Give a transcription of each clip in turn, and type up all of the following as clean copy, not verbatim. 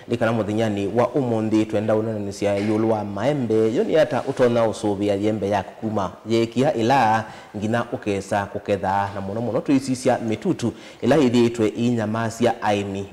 likana muthinyani wa umundi twenda unanisia yulu wa maembe yoni hata utona usubia yembe yaku kuma yekia ila ngina ukesa kuketha na muno tuisisia mitutu ila ithitwe inyamasia aimi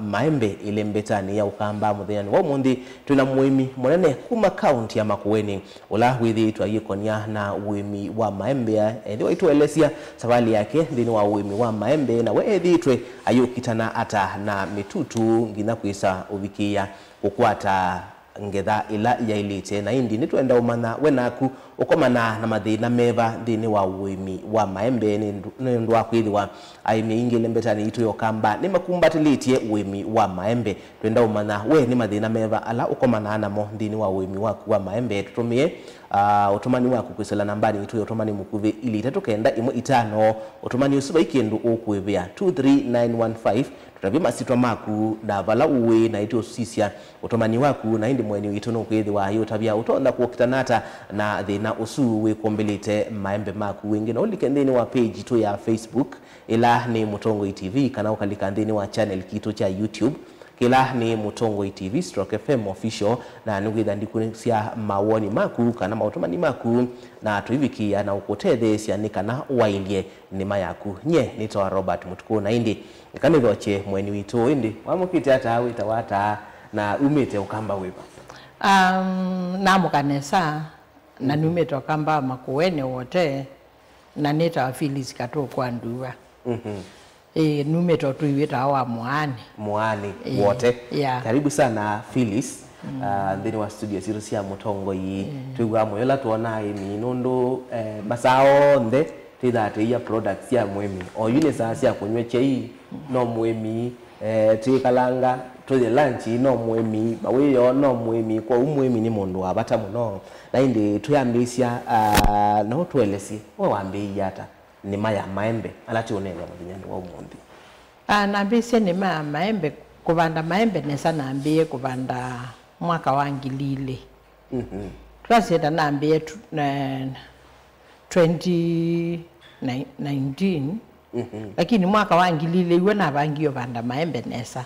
maembe ile mbetani ya ukamba muthinyani wa umundi twina muimi munene kuma county ya Makueni ula withitwa yikonia na uimi wa maembe ndiwa ituelesia sabali yake ndini wa uimi wa maembe na we ithitwe ayukitana ata na mitutu ngina kuisa ubikia kukwata ngetha ila ya ilite na indi nitwenda umana wenaku ukomana na mathina meva ndini wa uimi wa maembe ni ndwa kwithwa aimi ingile mbetani itu yokamba ni makumbatilitie uimi wa maembe twenda umana we ni mathina meva ala ukomana namo ndini wa uimi waku wa maembe tutumie utumani waku kwisela nambani itu yotumani mukuve ili tetukenda imwe itano utumani usuba ikendu ukuivia 23915 tutavima sitwa maku na vala uwe na itu sisia utumani waku na indi mweni itono kwethi wa hiyo tabia utonda kuokitanata na thina usu we kombelete maembe maku wengi na ulikendeni wa page tu ya Facebook ila ni Mutongo TV kana ukalikandeni wa channel kitu cha YouTube kila ni Mutongo TV /FM official na nugitha ndikusia mawoni maku kana mautumani maku na tuivikia na ukothe cia ni kana wailie nima yaku nye nitwa Robert Mutuku na indi kanithoche mweni witu indi wamukite hata wita wata na umete ukamba wiba namukanesa na numete ukamba Makueni wote na nita Phyllis Kato kwa nduwa numete tuiwita wa Mwani wote karibu sana Phyllis ndini wa studio siru cia Mutongo yi tuigwa moyola tuona imi nondo masao nde tithate ya products ya mwemi o yune saa cia kunywe chei no mwemi tikalanga to the lunch no mwemi bawiyo no mwemi kwa umwemi ni mundu abata muno na indi tuyambisia no tuelesi we wambi yata ni maya maembe alati unene muthinyani wa umundi nambise ni maembe kubanda maembe nesa nambiye kubanda mwaka wa ngilile twasenda nambiye 2019 lakini mwaka wa ngilile iwe nabangiyo banda maembe nesa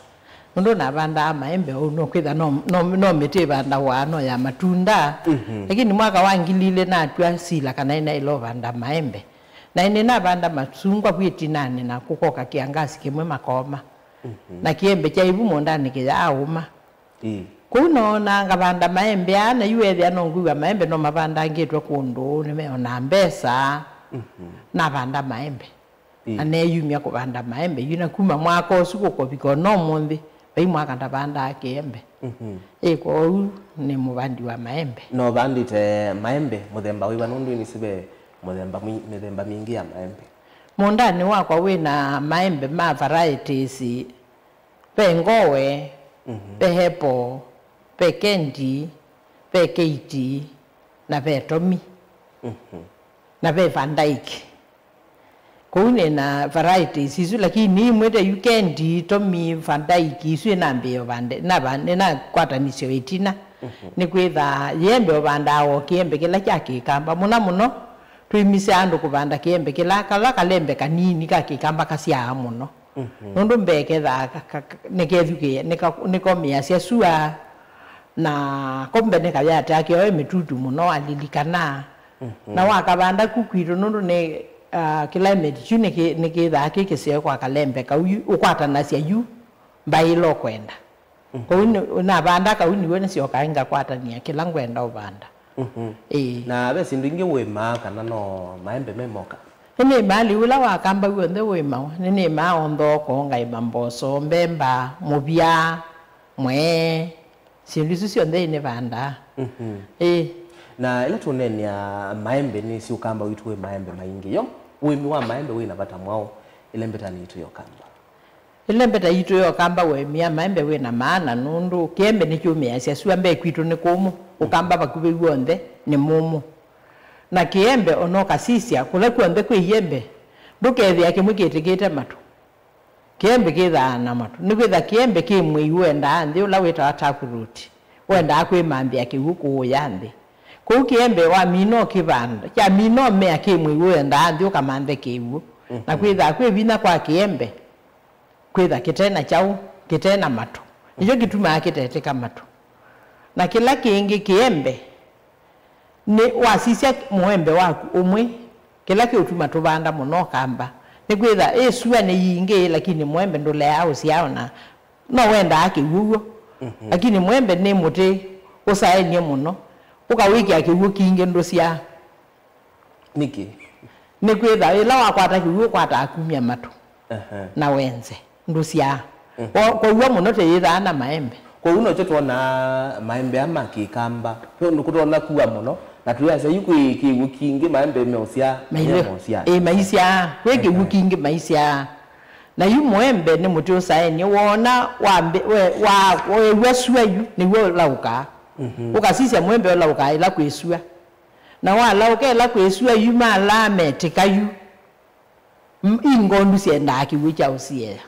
ndo nabanda maembe no kwitha no mete banda wano ya matunda lakini mwaka wa ngilile natwa sila kana ina ilo banda maembe na inena banda masungwa kwiti nane na kukoka kiangasi kimwe makoma na kiembe cha ibu mondani kya auma kuno na ngabanda maembe ana yuethe anongwa maembe no mabanda ngitwa kundu nimeona mbesa na banda maembe ane yumya kubanda maembe yuna kuma mwako usuko biko no mundi bai mwaka ndabanda kiembe eko ni mubandi wa maembe no bandite maembe muthemba wiba nundu ni sibe muthemba mingi ya maembe mondani wakwa wina maembe ma varieties pengowe pehepo pekendi pekeiti na petomi na pe Van Dyke kune na varieties isu lakini mwete yukendi tomi Van Dyke isu nambeyo bande na kwatanisyo itina ni kwitha yembe bandawo kiembe kila kyake kamba muno tuimise andu kubanda kiembe kila kalembe kanini kakikamba kasia muno nundu mbeketha nekethuke nikomia cia sua na kombe nekayata akio mitutu muno alilikana na wakabanda kukwiro nundu ne climate chune niketha kikise kwa kalembe kauyu ukwata na cia yu bailo kwenda kwa na banda kauni wene sio kainga kwata ni kila ngwenda ubanda na besi ndinge wema kana no maembe memoka ni mali ula wakamba wende wema ni maondo ko ngai mamboso mbemba mubia mwe sindisu sio ndene banda na ile tunene ya maembe ni si ukamba witwe maembe maingi yo wimi wa maembe wina bata mwao ile mbeta ni itu yo kamba ile mbeta itu yo kamba wemi maembe wina maana nundu kiembe ni kiumia cia sua mbe kwitu ni kumu ukamba bakube wonde ni mumu na kiembe onoka sisia kula kwende kwiyembe ndukethia kimwikitikite matu kiembe kithana matu ni kwitha kiembe kimwe iwenda nthi ula wita atakuruti wenda kwimambia kihuku yandi ku kiembe wa mino kibanda kya mino me kimwe iwenda nthi ukamande kiwu na kwitha kwivina kwa kiembe kwitha kitena chau kitena matu nicho gituma akiteteka matu na kila kingi kiembe ni wasisya muembe waku umwe kila kiutuma tubanda muno kamba ni kwitha esua ni yingi lakini muembe ndule au siaona no wenda akiwuo lakini muembe ni muti usaenie muno ukawiki akiwuo kingi ndosia niki ni kwitha ila wakwata kiwuo kwata akumia matu na wenze ndosia kwa uwa muno te yitha na maembe kwa uno cho tuona maembe ama kikamba pyo ndukutona kuwa muno na tuyasa yuko kingi maembe meosia maisha weke wikingi maisha na yu muembe ni muti usaeni wona wambe wa wesua yu ni wo lauka ukasisia muembe lauka ila kwesua na wala ukela kwesua yu mala metikayu ingondu sienda kiwicha usiye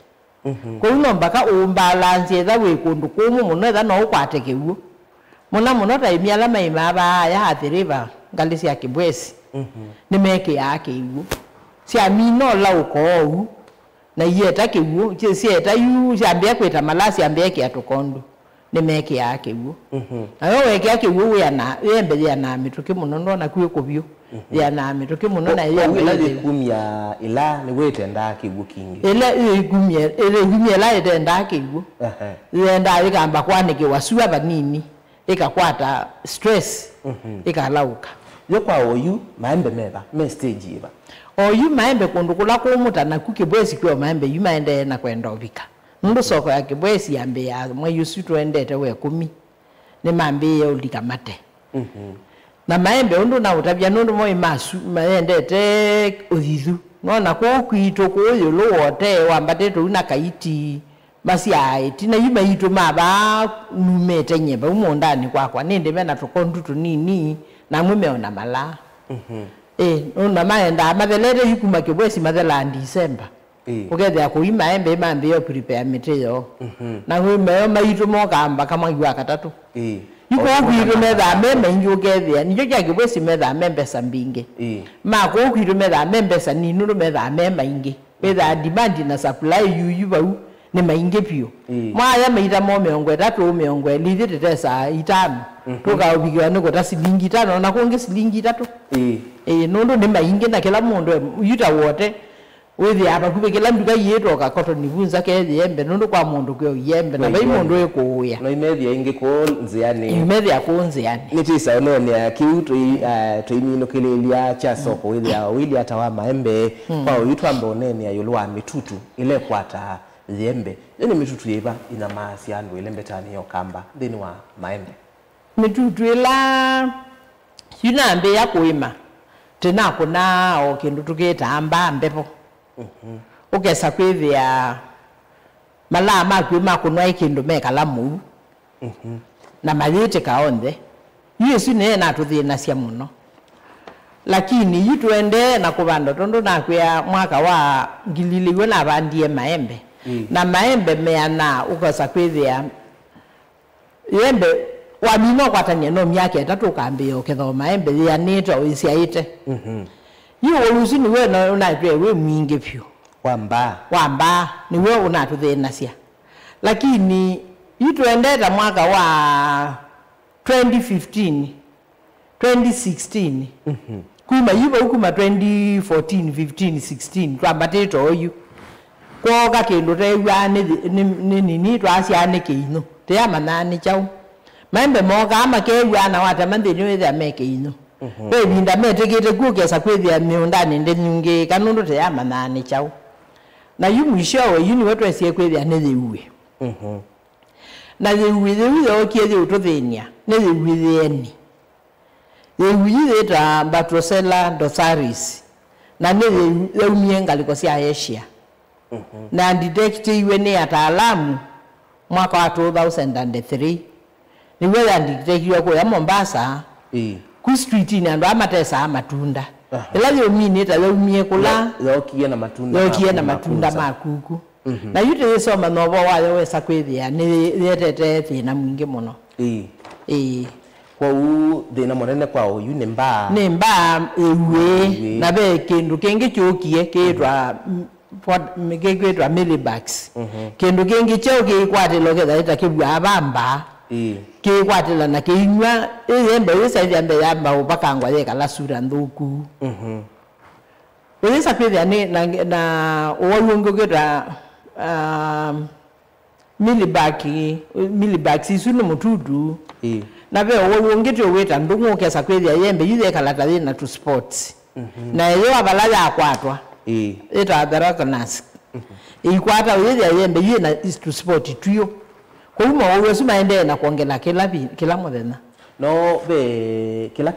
ko uno mbaka umbalanze da we kundu kumu muno da no kwatekewu muno ta imiala maima ba ya hathiriva ngalisi ya kibwesi ni meke yake iwu si amino la uko na yeta kiwu si eta yu ambia kweta malasi ambia ke atokondo ni meke yake iwu na yo weke yake iwu ya na yembe ya na mituki muno ndo na kuye kubyo ya na mituki muno na yembe ila kumya ila ni wete ndaki kingi ila kumya la ite ndaki iwu yenda ikamba kwanike wasua banini ikakwata stress ikalauka yokwa oyu maembe meba me stage iba oyu maembe kundukula kumuta na kukibwesi kwa maembe yu maende na kwenda obika ndu soko ya kibwesi yambe ya mwayusu tuendete we 10 ni mambe ya ulikamate na maembe undu na utabia nundu moi masu maendete othithu nona ko kwito ko yolo wote wambate tu na kaiti basi aiti na yuma yitu maba numete nyeba umondani kwa ninde mena tukondu tunini na mumeona mala una maenda madelere yukuma kibwesi madela December ugethe akuima embe mambe yo prepare miteyo na mumeyo mayitu mokamba kama yua katatu yuko kwiru metha membe njugethe nijo kya kibwesi metha membe sambinge ma ko kwiru metha membe saninu metha memba ingi metha demand na supply yu bau ni mainge pio mwaya maita mo meongwe tatu meongwe lithite tesa itano toka ubikiwa niko ta silingi 5 na kuonge silingi 3 nondo ni mainge na kila mundu yuta wote wethi apa kube kila nduka yeto ka cotton nivunza ke yembe nondo kwa mundu kyo yembe na bai mundu ekuya no imethi inge ko nziani imethi akunzi yani nitisa no ne kiu tuimino kilelia cha soko wethi ya wili atawa maembe kwa uitwa mbonene ya yulwa mitutu ile kwata yembe yani mitutu yeba ina maasiano ile mbetani yo kamba thini wa maembe mitutu ila yunambe ya kuima tena kuna okindu tukitamba mbepo ukesa kwithia malama kwima kunwa ikindu mekalamu na mayite kaonde yesu ne na tuthina cia muno lakini yitwende na kubanda tondo na kwa mwaka wa ngililiwe na bandie maembe na maembe meana ukasa kwithia yembe wa mino kwatania no myake tatu kambio ketho maembe ya nito isiaite yu olusi ni we na unatwe we mwingi pyo wamba ni we unatuthina cia lakini yitwendeta mwaka wa 2015 2016 kuma yiba ukuma 2014 15 16 twambatito oyu kwa kindu rewa ni twasiane kiino te amanani chau maembe moga ama kewa na watamanthi ni wetha meke ino we binda metekete kukesa kwethia miundani ndenyunge kanundu te amanani chau na yu mwisho we yuni wetu esie kwethia nethiwe na thiwe okiethia ututhinia nethiwe theta Batrocella dorsalis na nethiwe ngaliko cia Asia na detectiwe ni ataalamu mwaka wa 2003 ni wewe ndikitekiwa kwa Mombasa ku street ni ando amatesa amatunda ila yo mini ta yo mie kula yokie na matunda makuku na yute yeso manobo wayo wesa kwithia ni yetete thina mwingi muno kwa u thina monene kwa uyu ni mbaa ewe na be kindu kingi chukie kitwa migegwetwa millibags kindu kingi cheo kikwatilo kethaita kibwa bamba kikwatila na kinywa yembe wisaidia mbe yamba ubakangwa yekala sura nthuku Ulisa kwithia ni na uwalungu kwita millibags isu ni mututu na ve uwalungu tu wita ndungu kesa kwithia yembe yithe kalata na tu sports na yo abala ya kwatwa ita adarakonas ikwata yithia yembe yina tu sport tuyo kwa hiyo uwesu maende na kuongela kila muthenya no be kila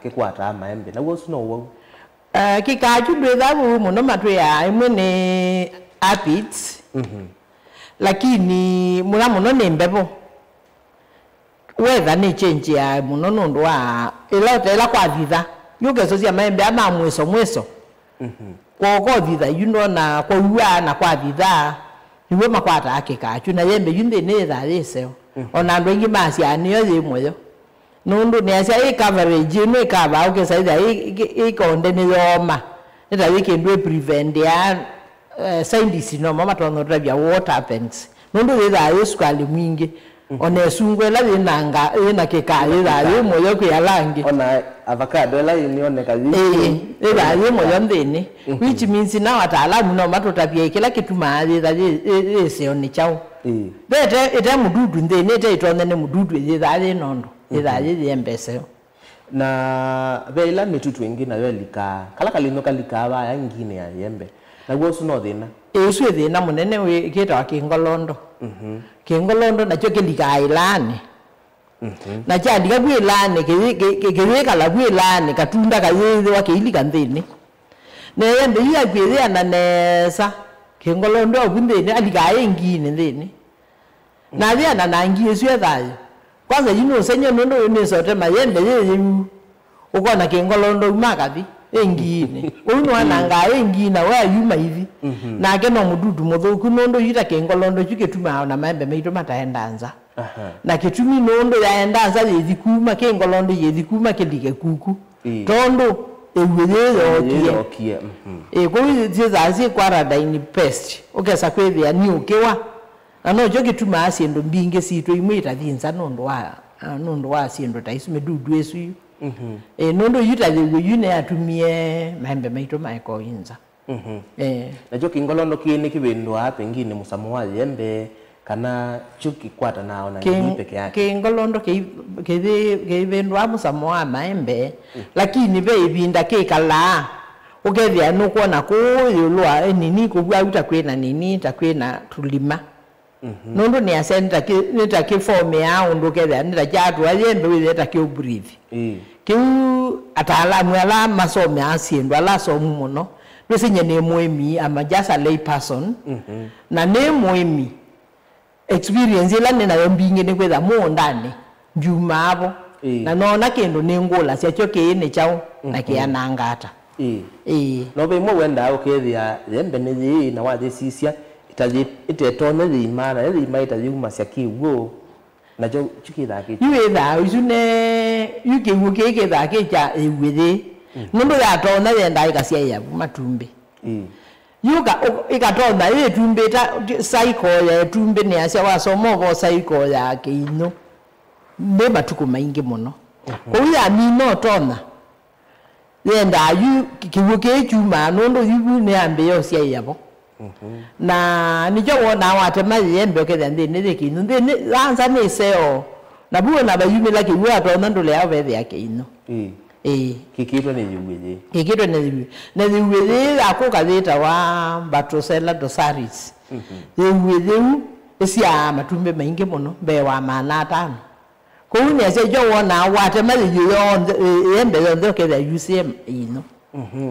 kikwata maembe na uwesu no uwo kikaju ndwethabu muno matu ya imwe ni aphids lakini muno ni mbebo weather ni change ya muno nundu wa ila kwa thitha yuke cia maembe ama mweso kwa thitha yuno na kwa uwa na kwa thitha niwe makwata akikaju na yembe yunde ni tha yeseo ona andu ingi macianio yimwe nundu ni acia coverage ni kaba uke saitha ikonde ni yoma nita wikindu prevent ya scientists no mama tonotravia what happens nundu witha yusukali mwingi ona sungwe la inanga ina kikaye la yimoyo kwa langi ona avocado la inioneka hivi ila yimoyo ndini which means na wataalamu no matotavia kila kitu maali la yeseo ni chao bete ite mududu ndini ite itonde ni mududu ila nondo ila yembeseo na vela mitutu ingine yo lika kala kalino kalika ya ngine ya yembe na gwosu no thina esu thina munene we kita kingolondo kingolondo na cyo kilika ilani na cyandi kabwe ilani kiweka la bwe ilani katunda kayithi wa kilika nthini na yembe ya kwithia na nesa kingolondo obunthini alika ingine nthini na thia na ngie esu thayo kwanza yino senyo nondo ni sote mayembe yeyu ukona kingolondo makathi engine uno ananga engine wa yuma hivi na keno mududu muthuku nondo yita kingolondo chiketuma na maembe meito mataendanza na kitumi nondo yaendanza yithikuma kingolondo yithikuma kilike kuku tondo eweyokie kwa hiyo zazi quarantine pest ukesa kwethia ni ukiwa ano joki tuma asiendo mbinge sito imwita thinza nondo wa asiendo taisu medudu esu nondo yuta yune atumie maembe maito maiko inza na joki ngolondo kini kibindwa hapa ngine musamo wa yembe kana chuki kwata nao na ni peke yake kingolondo kibindwa musamo wa maembe lakini be ibinda kikala ukethia nukuona kuyulwa nini kubwa utakwena nini takwena tulima nondo ni asenta nita kifome ya unduketha nita jatu ayembe withe ki breathe kiu ataalamu ala masome asiendo ala somu muno nusinye ni muemi ama just a lay person na ni muemi experience ila nina yombinge ni kwetha mu ndani njuma abo na nona kendo ni ngula cia cyo kiini chao na kianangata no be mo wenda ukethia yembe ni na wathi sisia itetone thimana thima itathuma cia kiugo na jo chukithaki yuitha isune yukiugo kikithaki cha ewithi nundu ya tona yenda ikacia ya matumbi yuka ikatona ile tumbe ta cycle ya tumbe ni acia wasomo vo cycle ya kiino me matuko maingi muno kwa hiyo amino tona yenda yu kiugo kichuma nundu yubu ni ambe yo cia yabo na nijo wona watema yembe oketha ndini thikinu ndini anza ni seo na buo na bayumi la kiwa atona ndule ya vethe yake ino kikitwa ni yuwezi na yuwezi akoka theta wa Batrocella dosaris yuwezi isia matumbe maingi muno be wa mana tano ko ni ase jo wona watema yembe yondo oketha UCM ino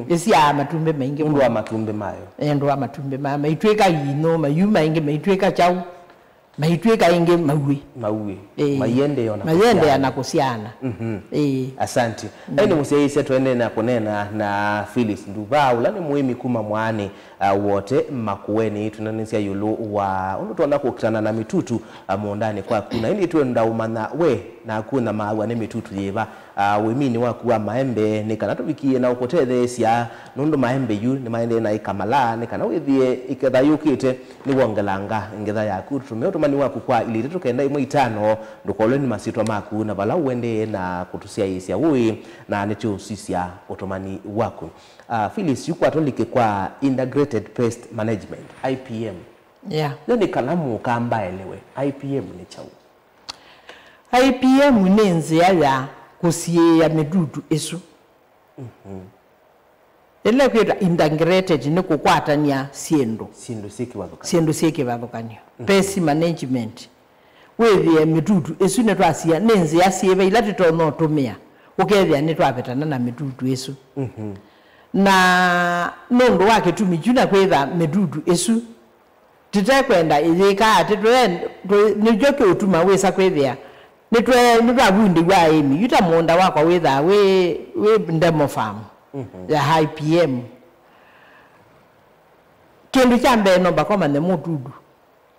isia matumbe maingi mundu wa matumbe mayo ndo wa matumbe maitweka ino mayuma inge maitweka chau maitweka inge maui mayende yona mayende yanakusiana asante ene musiaisi tuende na kunena na Phyllis Nduva ulani muhimi kuma mwane wote makueni tunanisia yulu wa undu tuanda kukutana na mitutu muondani kwa kuna ini tuenda umana we na kuna maua ne mitutu yeba wimini waku wa maembe ni kana tubikie na ukothe cia nundu maembe yu ni maende na ikamala ni kana withie iketha yukite ni wongelanga ngetha yaku tume utumani waku kwa ili tukenda 1.5 ndukole ni masitwa maku na bala wende na kutusia isia ui na necho sisia utumani waku Phyllis yuko atolike kwa integrated pest management IPM ni kalamu kamba elewe IPM ni chau IPM ni nzia ya kusie ya medudu esu ele kweta integrated ni kukwatania siendo siki wathukania pest management wewe medudu esu ne twasia nenze ya siebe ila titono tumia ukethia ni twapetana na medudu esu na nondo wake tumijuna kwetha medudu esu titekwenda ithika atitwe ni joke utuma wesa kwethia nitwa bundi wa emi yuta monda wakwa wetha we ndemo farm ya IPM kindu chambe no bakoma ne mutudu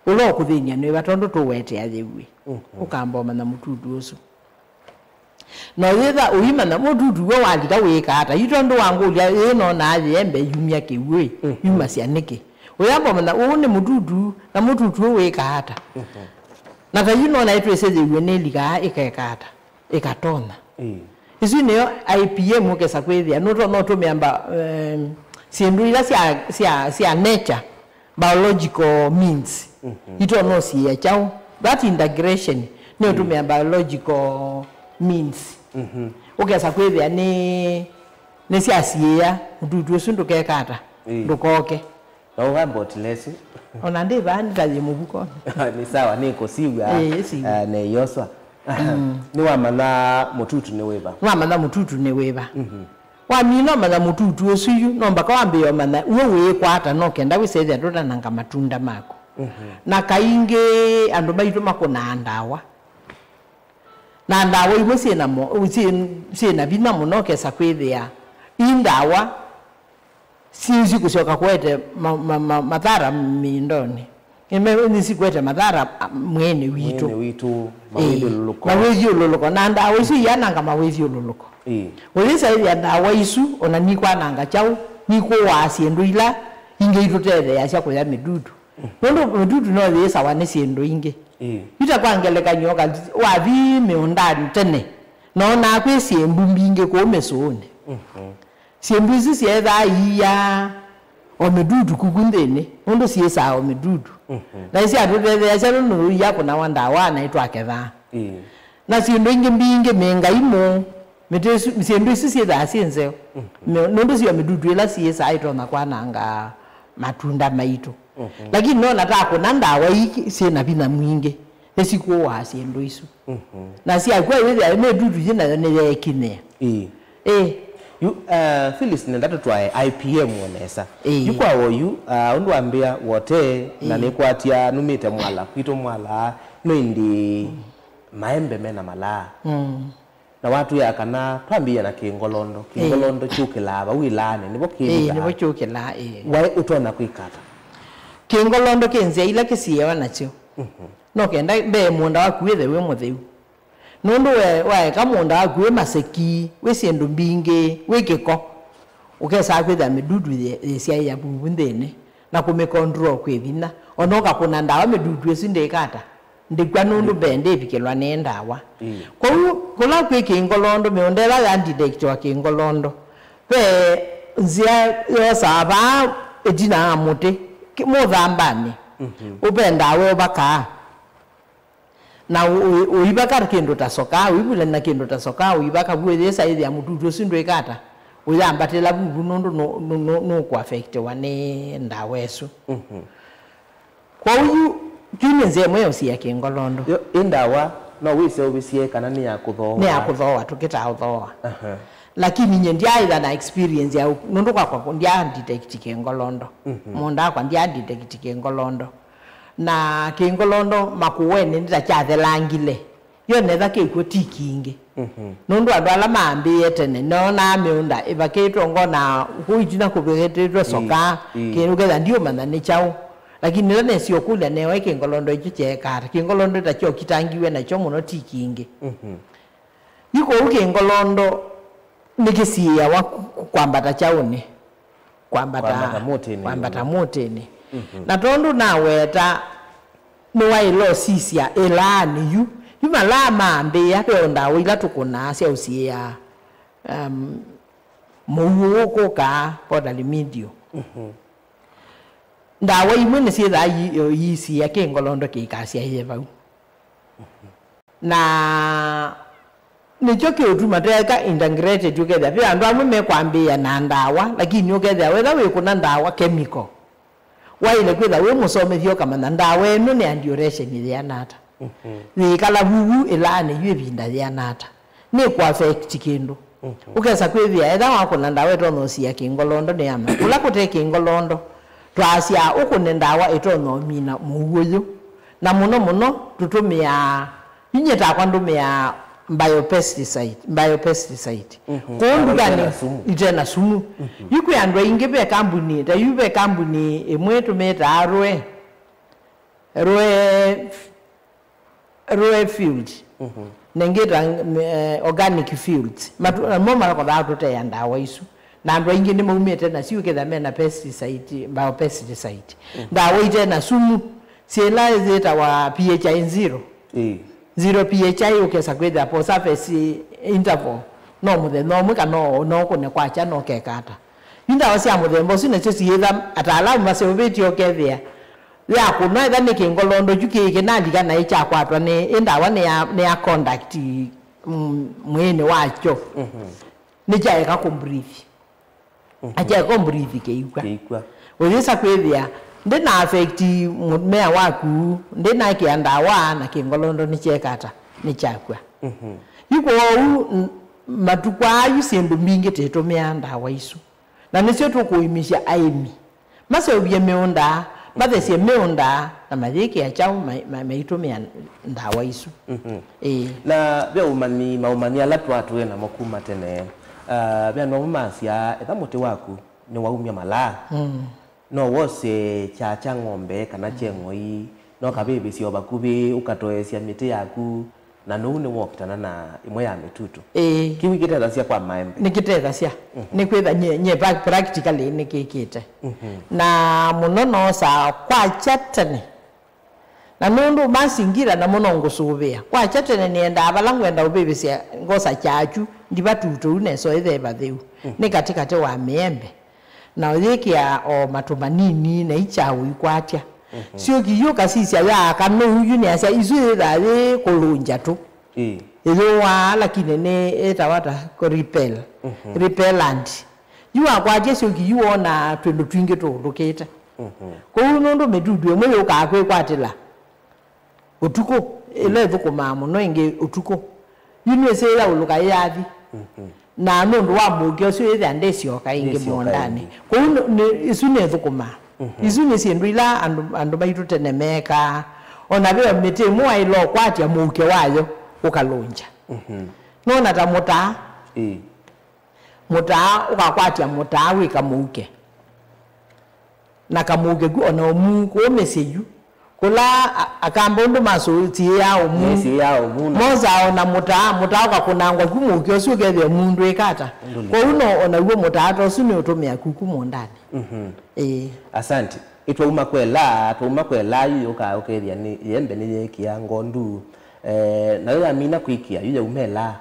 ulo kuthinya ni batondo tuwete athewe ukamboma na mutudu usu no yetha uima na mutudu we walita wika hata yutondo wangu ya ino na athembe yumya kiwe yuma cianike uyamboma na une mutudu na mutudu wika hata na kayuno na itwese ziwe neliga ikekata ikatona isu niyo IPM ukesa kwethia no tumiamba sindu ila cia nature biological means ito no cia chao that integration ni tumiamba biological means ukesa kwethia ni cia cia ndudu sundu kekata ndukoke no about less ona ndiba nditaje mubuko ni sawa niko siwa ne yoswa ni wamana mututu ne weba wamana mututu ne weba wamino mana mututu osuyu nomba kawambe yo mana wewe kwata no kenda wisethia ndoda nanga matunda mako na kainge andu baitu makona ndawa na ndawa ibo ciena mo ciena bina muno kesa kwithia indawa sizi kusoka kwete madhara mindoni nisikwete madhara mwene witu mawezi ululuko na ndawa isu yananga mawezi ululuko ulisa ili ndawa isu ona nikwa nanga chau niko wasiendo ila inge itutele yasha kwa medudu nondo medudu no thesa wanesiendo inge ita kwangeleka nyoka wathi meondani tene no na kwesi embumbinge ko mesone siembuzi sietha iya o medudu kugundene ondo siesa o medudu na isi atuthe ya no yako na wanda wana itwa ketha na siendo inge mbinge menga imo metesu siendo isi sietha sienze nondo sia medudu ila siesa ito na kwananga matunda maito lakini no nataka na ndawa iki siena bina mwinge esiko wa siendo isu na sia kwa wewe medudu jina ne kine Phyllis nendatu twae IPM onesa yukwa oyu undu ambia wote na nekwatia numite mwala kwito mwala noindi maembe mena mala na watu ya kana twambia na kingolondo chukilaba wilane nibo kinga nibo chukila wai utona kwikata kingolondo kenze ila kisiyewa nacho no kenda be munda wakwithe we mutheu nundu we kamunda agwe maseki we siendo mbinge we kiko ukesa kwitha medudu cia ya bumbundene na kumekontrol kwithina onoka kuna ndawa medudu esinde kata ndigwa nundu bende bikilwa ne ndawa kwa kula kwe kingolondo meondera ya antidote wa kingolondo pe nzia yosaba edina amuti muthambani ubenda we baka na uibaka kendo tasoka uibule na kendo tasoka uibaka bwele saidi ya mututu sindwe kata uyambatela bubu nondo no ku affect wane ndawesu kwa uyu tunenze moyo si ya kingolondo indawa no wise obisie kana ni yakuthoa tukita uthoa lakini nyendia ida na experience ya nondo kwa ndia detect kingolondo monda kwa ndia detect kingolondo na kingolondo makuwene ndita kyathelangile yo netha kiko tikinge nundu andu ala mambiye tene no na meunda ibaketwo ngona kuijina kubegetwe soka kirugetha ndio manane chao lakini nene sio kule ne weke ngolondo ichiche kar kingolondo tacho kitangiwe na chomo no tikinge yuko uke ngolondo nikisia wa kwambata chaone kwambata moteni na tondu nawe ta no ilo sisia elani yu malama mbe ya peonda wila tukuna sia usia muwoko ka podali medio ndawa imwe si da yisi ya ke ngolondo ke kasia yeva na nicho ke utuma teka integrated together pia ndo amwe kwambia na ndawa lakini together whether we kuna ndawa chemical waile kwetha we musomethio kama na ndawa eno ne duration ya nata ni kala bubu elane ywe binda ya nata ni kwa affect kindu ukesa kwethia etha wako na ndawa etono sia kingolondo ne ama kula kuteke ingolondo twasia ukune ndawa etono mina muguyo na muno tutumia inyeta kwandumia biopesticide kondu gani itena sumu yiku yandwa ingebe kampuni ta yube kampuni emwetu meta roe field nengeta organic fields moma ko da to ya ndawa isu na ndo ingine maumete na siuke da mena pesticide biopesticide ndawa itena sumu siela zeta wa pH 0 pH ukesa kwetha po surface interval no muthe no mwika no kune kwacha no kekata inda wasia muthembo sine cyo yetha atalamu masebeti okethia ya kuna etha ni kingolondo juke na ndiga na icha kwatwa ni indawa ni ya conduct mwene wacho ni jae ka kumbrithi acha kumbrithi keikwa wezesa kwethia ndina affect mmea waku ndina kiandawa na kingolondo ni chekata ni chakwa yuko matukwa yusendu mingi teto meandawa isu na nisio tukuimisha aimi mase obye meonda mathesie meonda na mathiki ya chao maitumia ndawa isu na bya maumani ala twatu na mokuma tene bya no masia etha muti waku ni waumia mala no wose cha ng'ombe kana cheng'oi no kabibi sio bakubi ukatoesia miti yaku na no ne wokitana na imwe ya mitutu kiwi kiteza sia kwa maembe nikiteza sia ni kwetha nye practically nikikite na munono sa kwa chatane na nundu masingira na muno ngusubia kwa chatane nienda abalangu enda ubibisia ngosa chachu ndibatutu ne so ethe batheu ni katikate wa miembe na ulikia o matumanini na ichawu ikwatia sio kiyo kasisia ya kanu yuni asa izu dale kolunja tu iyo wala kinene etawata ko repellent yu akwatia sio kiyo na twendo twinge to loketa ko unondo medudu emwe ukakwe kwatila utuko ele thukuma no inge utuko yuni esera uluka yathi na nundu wa mugyo sio etha ndesio kainge mondani ko isune thukuma isune siendwila andu baitu tenemeka ona byo mete mwa ilo kwatia muke wayo ukalunja nona ta muta ukakwatia muta wika muke na kamuke ku ona muko meseju kula akambondo maso tiya omu moza ona muta ukakunangwa kumuke osugethe mundu ekata ko uno ona uwe muta to sune utumia kuku mondani asante itwa kwela yuka okethia ni yembe ni kia ngondu na ya mina kwikia yuya umela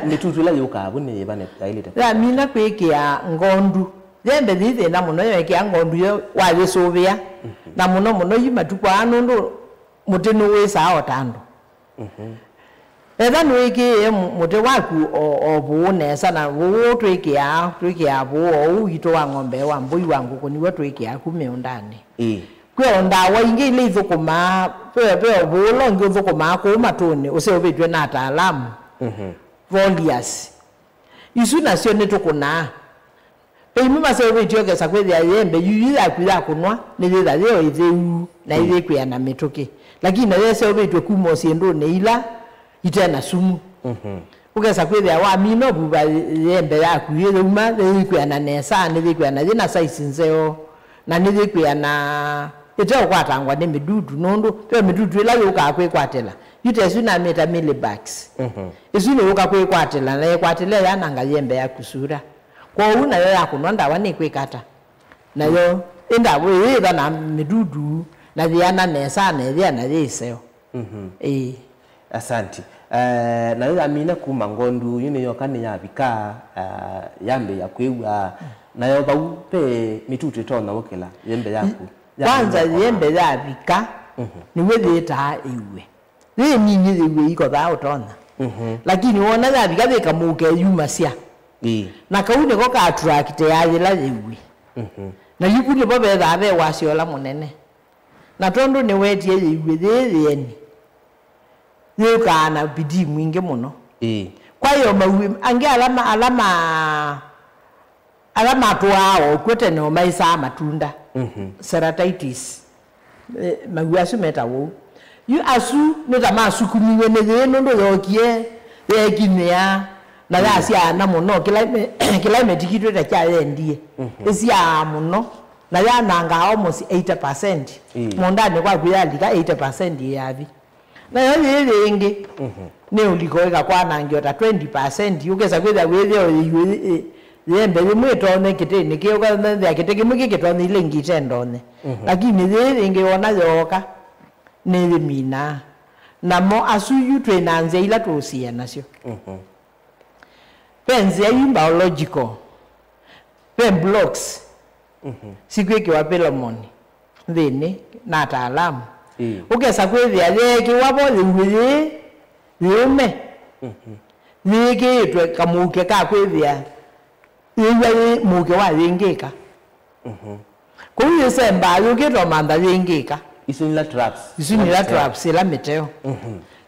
mitutu la yuka abune bane tailite ya mina kwikia ngondu yembe thithe na muno yekia ngondu yo wagisubia na muno yimatuka anundu mutino wesa otando etha nwiki muti waku obuune sana wo twikia bo uito wa ng'ombe wa mbui wangu kuniwe twikia kumeundani kwe ndawa ingi ile thukuma pe obulo ngi thukuma ku matuni use obetwe na ataalamu folias isu nacio ni tukuna pe mima se obetwe kesa kwethia yembe yuya kwira kunwa ni thitha thio itheu na ile kwia na mituki lakini na yese obetwe kumo siendo ne ila itena sumu ukesa kwethia wa mino buba yembe yaku yuma thikwa na nesa ni thikwa na thina size nzeo na ni thikwa na ite kwatangwa ne midudu nondo pe midudu ila yoka kwekwatela yute suna meta millibugs isune yoka kwekwatela na yekwatela yana ngayembe yakusura kwa una yo yakunonda wani kwekata nayo indawo yida na midudu na yana nesa na yana yeseo Asante. Na yo amina kuma ngondu yune yokane yabika yambe yakwewa na yo baupe mitutu tona wokela yembe yaku kwanza yembe yabika niwe leta iwe le nini iwe iko ba utona lakini wona yabika beka muke yuma sia na kaune ko ka attract yayela iwe na yikuni bobe babe wasiola munene na tondo ne wetie iwe yeni yokana bidii mwingi muno kwa hiyo mawi ange alama tuao kwete no maisa matunda ceratitis mawi asumeta wo yu asu meta masukumiwe ne no yokie yekinia na yasia na muno climate kitwete kya endie esia muno na yananga almost 80% mondane kwa kuyalika 80% yavi na yale yengi ne ulikoeka kwa nangiota 20% ukeza kweza wewe yembe limweto ne kitene kiyoka ndia kitege mukike ni lengi tendone lakini yale yengi ona yoka ne mina namo asuyu twenanze ila tosia nasyo penzi ya biological pen blocks sikweke wa pelomoni thini na taalamu ukesa kwethia yeki wapo liwe yume yeki twe kamuke ka kwethia iwe muke wa yengeka kuyi semba yukito manda yengeka isunila traps ila meteo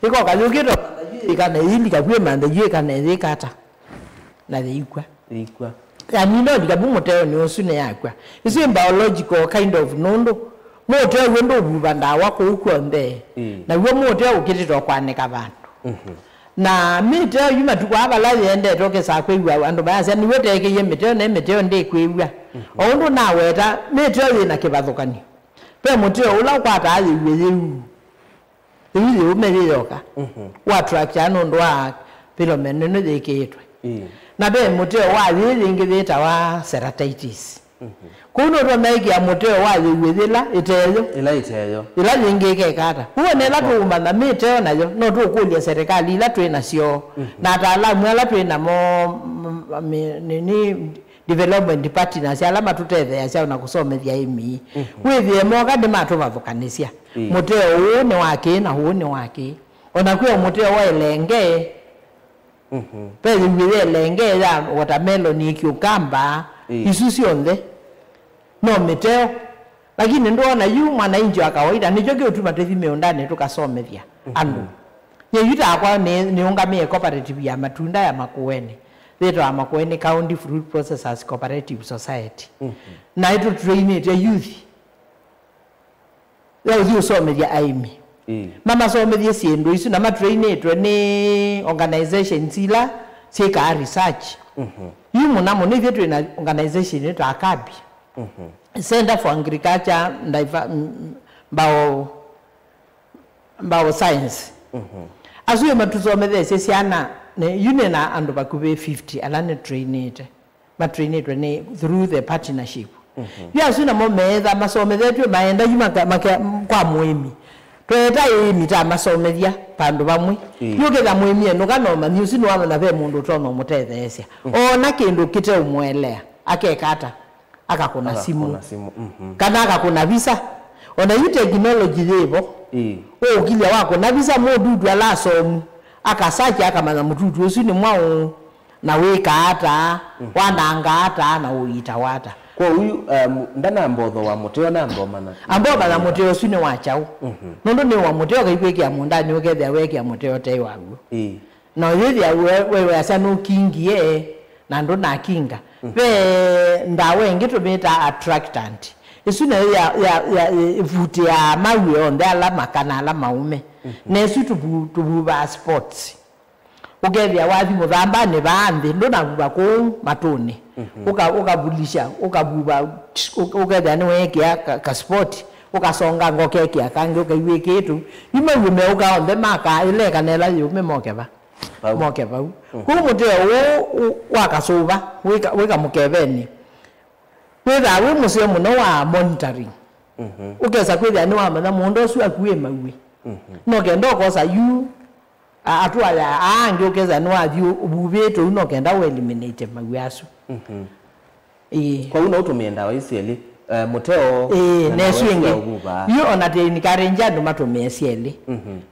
iko ka yukito manda yeka na yindika kwe manda yeka na yekata na yikwa amino dikabumo ni osune yakwa is biological kind of nondo mote wendo bubanda wako ukonde na wo mote ukitito kwanika bantu na mite yuma tukwa la yende toke sa kwewa ando baya ni wote yake yemete na mete nde kwewa ondo na weta mite yina kibathukani pe mote ula kwata ayi weyewu eyi umeli yoka wa track ano ndo wa philomene no deketwe na be muteo wa yingi beta wa ceratitis kuno ro megi ya muteo wa yewedela iteyo ila yingi ke kata huone la tuuma na miteo nayo no tu kulia serikali ila twena sio na taalamu ala twena mo nini development partners alama tuteve ya na kusomethia imi withie moga de matuma vukanisia muteo uone wake na uone wake ona kwa muteo wa elenge pele ngile lenge ya watermelon cucumber isusi onde no meteo lakini ndo na yu mwananchi wa kawaida nijoke utuma tethi ndani tukasomethia anu ye yuta kwa ni ungamie cooperative ya matunda ya Makueni leto Makueni County Fruit Processors Cooperative Society na ito train it ya youth ya usomethia aimi mama somethie siendo isu na matrain etwe ni organization sila sika research yumu namo ni vyetu na organization eto akabi Center for Agriculture Bao Science asuye matusomethia sesiana ne yune na ando bakube 50 alane train it matrain etwe ni through the partnership yasuna mo metha masomethia etwe maenda yuma kwa muimi tweta mita masomethia pandu bamwe yuketha mwimie no kana ma news no wana ve mundu tono mutethesia ona kindu kite umwelea akekata akakuna simu kana akakuna visa ona yu technology yebo ukilia wako na visa modudu alasomu akasacha akamana mututu usu ni mwao na weka hata wananga hata na uita wata kwa huyu ndana mbodho wa muteo na mbomana amboba na muteo sune wachao nondo ni wa muteo kaikweki amundani ukethia weki ya muteo tei wangu na yethia wewe asano kingie na ndo na kinga ve ndawe ngito beta attractant isune ya vuti ya mawe onde alama kana alama ume nesu tububa sports ukethia wathi muthamba ne baambi ndo na buba ko matone ukabulisha ukabuba ukethia ni weki ka sport ukasonga ngokekia kangi ukaiwe kitu yume yume ukaonde maka ile kanela yume mokeba mokeba ku muteo wakasuba wika mukebeni witha wi musio muno wa monitoring ukeza kwithia ni wa matha mundu ucio akuwe mawe no kendo kosa yu atwa ya angi ukeza ni wa thiu ububito no kenda we eliminate mawe acu kwa una utumienda wa isieli muteo neswinge yu ona te ni karenja ndo matumie sieli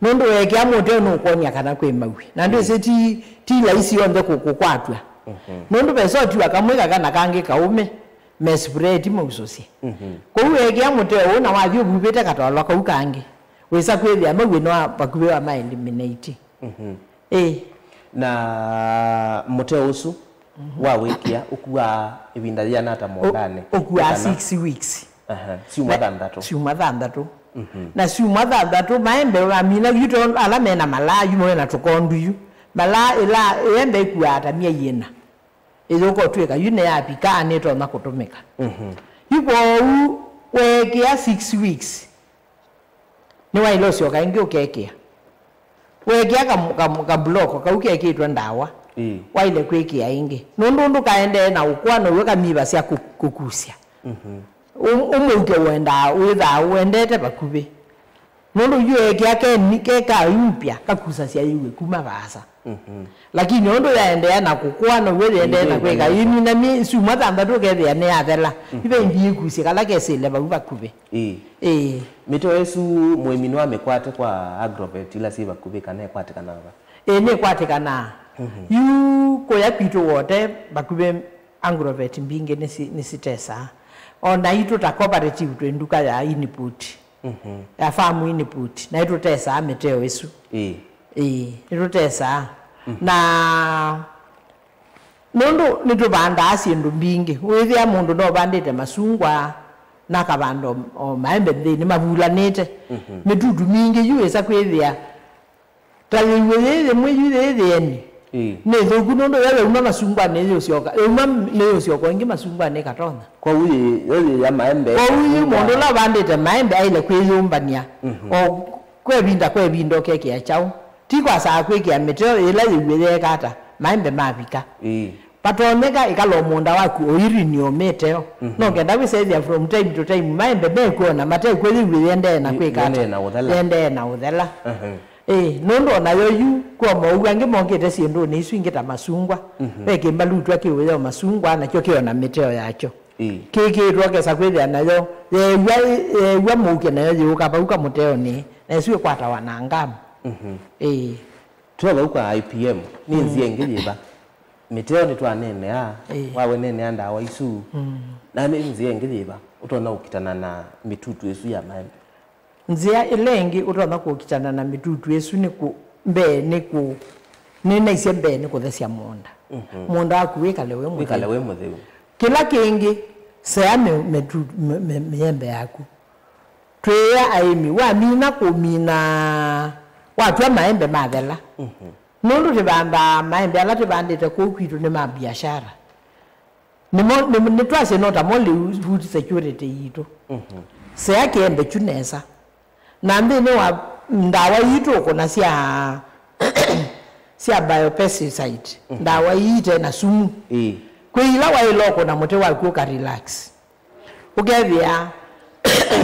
nundu wekea muteo no konya kana kwe mawi na ndio se ti laisi yonde kukwatwa nundu besoti wakamwika kana kangi kaume mespread musosi ko wekea muteo na wathio bubite katolo ka ukangi wisa kwithia mawi no bakuwe wa eliminate na muteo usu wa wikia ukua ibinda rya nata mondane ukua 6 weeks siuma thandatu na siuma thandatu maembe amina yuto ala mena mala yumo na tukondu yu mala ila embe ikua atamia yena izoko tweka yune ya pika neto na kutumika yuko wekia 6 weeks ni wa ilosio kaingi ukekea wekia ka bloko ka ukekitwa ndawa waile kwikia ingi nundu kaende na ukwano weka miba cia kukusia umuke wenda witha wendete bakube nundu yue kiake nike ka impya kakusa cia iwe kuma basa lakini nundu yaende na kukwano wende na kweka yini na mi suma thandatu kethia ne athela ibe ndi kusia kala kesile bakube mito yesu muimini wa mekwate kwa agrovet ila si bakube kana kwate kana ne kwate kana yu koya pito wote bakube agrovet mbinge nisitesa ona ito ta cooperative to nduka ya input ya farm input na ito tesa meteo yesu ito tesa na nondo nito banda asindu mbinge withia mundu no bandite masungwa na kabando o maembe ni mabulanete mitudu mingi yu esa kwithia tayiwe mweyire theni ne kunondo yale uma masungwa ne yosioka uma ne yosioka ingi masungwa ne katona kwa uyi yale ya maembe kwa uyi mondo la bandite maembe aile kweyumbania o kwebindo keke ya chao tikwa saa kweki ya meteo ila yiwele kata maembe mabika patoneka ikalo munda waku oiri ni ometeo no kenda wisaidia from time to time maembe bekuona mate kweli wiyende na kwekata ende na udhela nondo na yoyu kwa maugange mongete siendo ni swingeta masungwa peke malutwa kiwe masungwa na kyo kiona meteo yacho kiki roke sakwethia nayo wa muke nayo yuka pauka muteo ni na siwe kwata wanangam tuwa uka IPM ni nziengeliba meteo ni twanene wawe nene anda wa isu na nziengeliba utona ukitana na mitutu yesu ya maembe nzia ilengi utona kukitana na mitutu yesu ni ku mbe ni ku nina ise mbe ni kuthesia monda monda akuweka lewe mutheu kila kingi sea miembe yaku twea aimi wa mina kumina watwa maembe mathela nundu tibanda maembe ala tibandite kukwitu ni mabiashara ni twase nota mole food security yitu sea kiembe chunesa na mbini wa ndawa yitu kuna sia biopesticide ndawa yite na sumu kuila wa iloko na mote wa kuka relax ukethia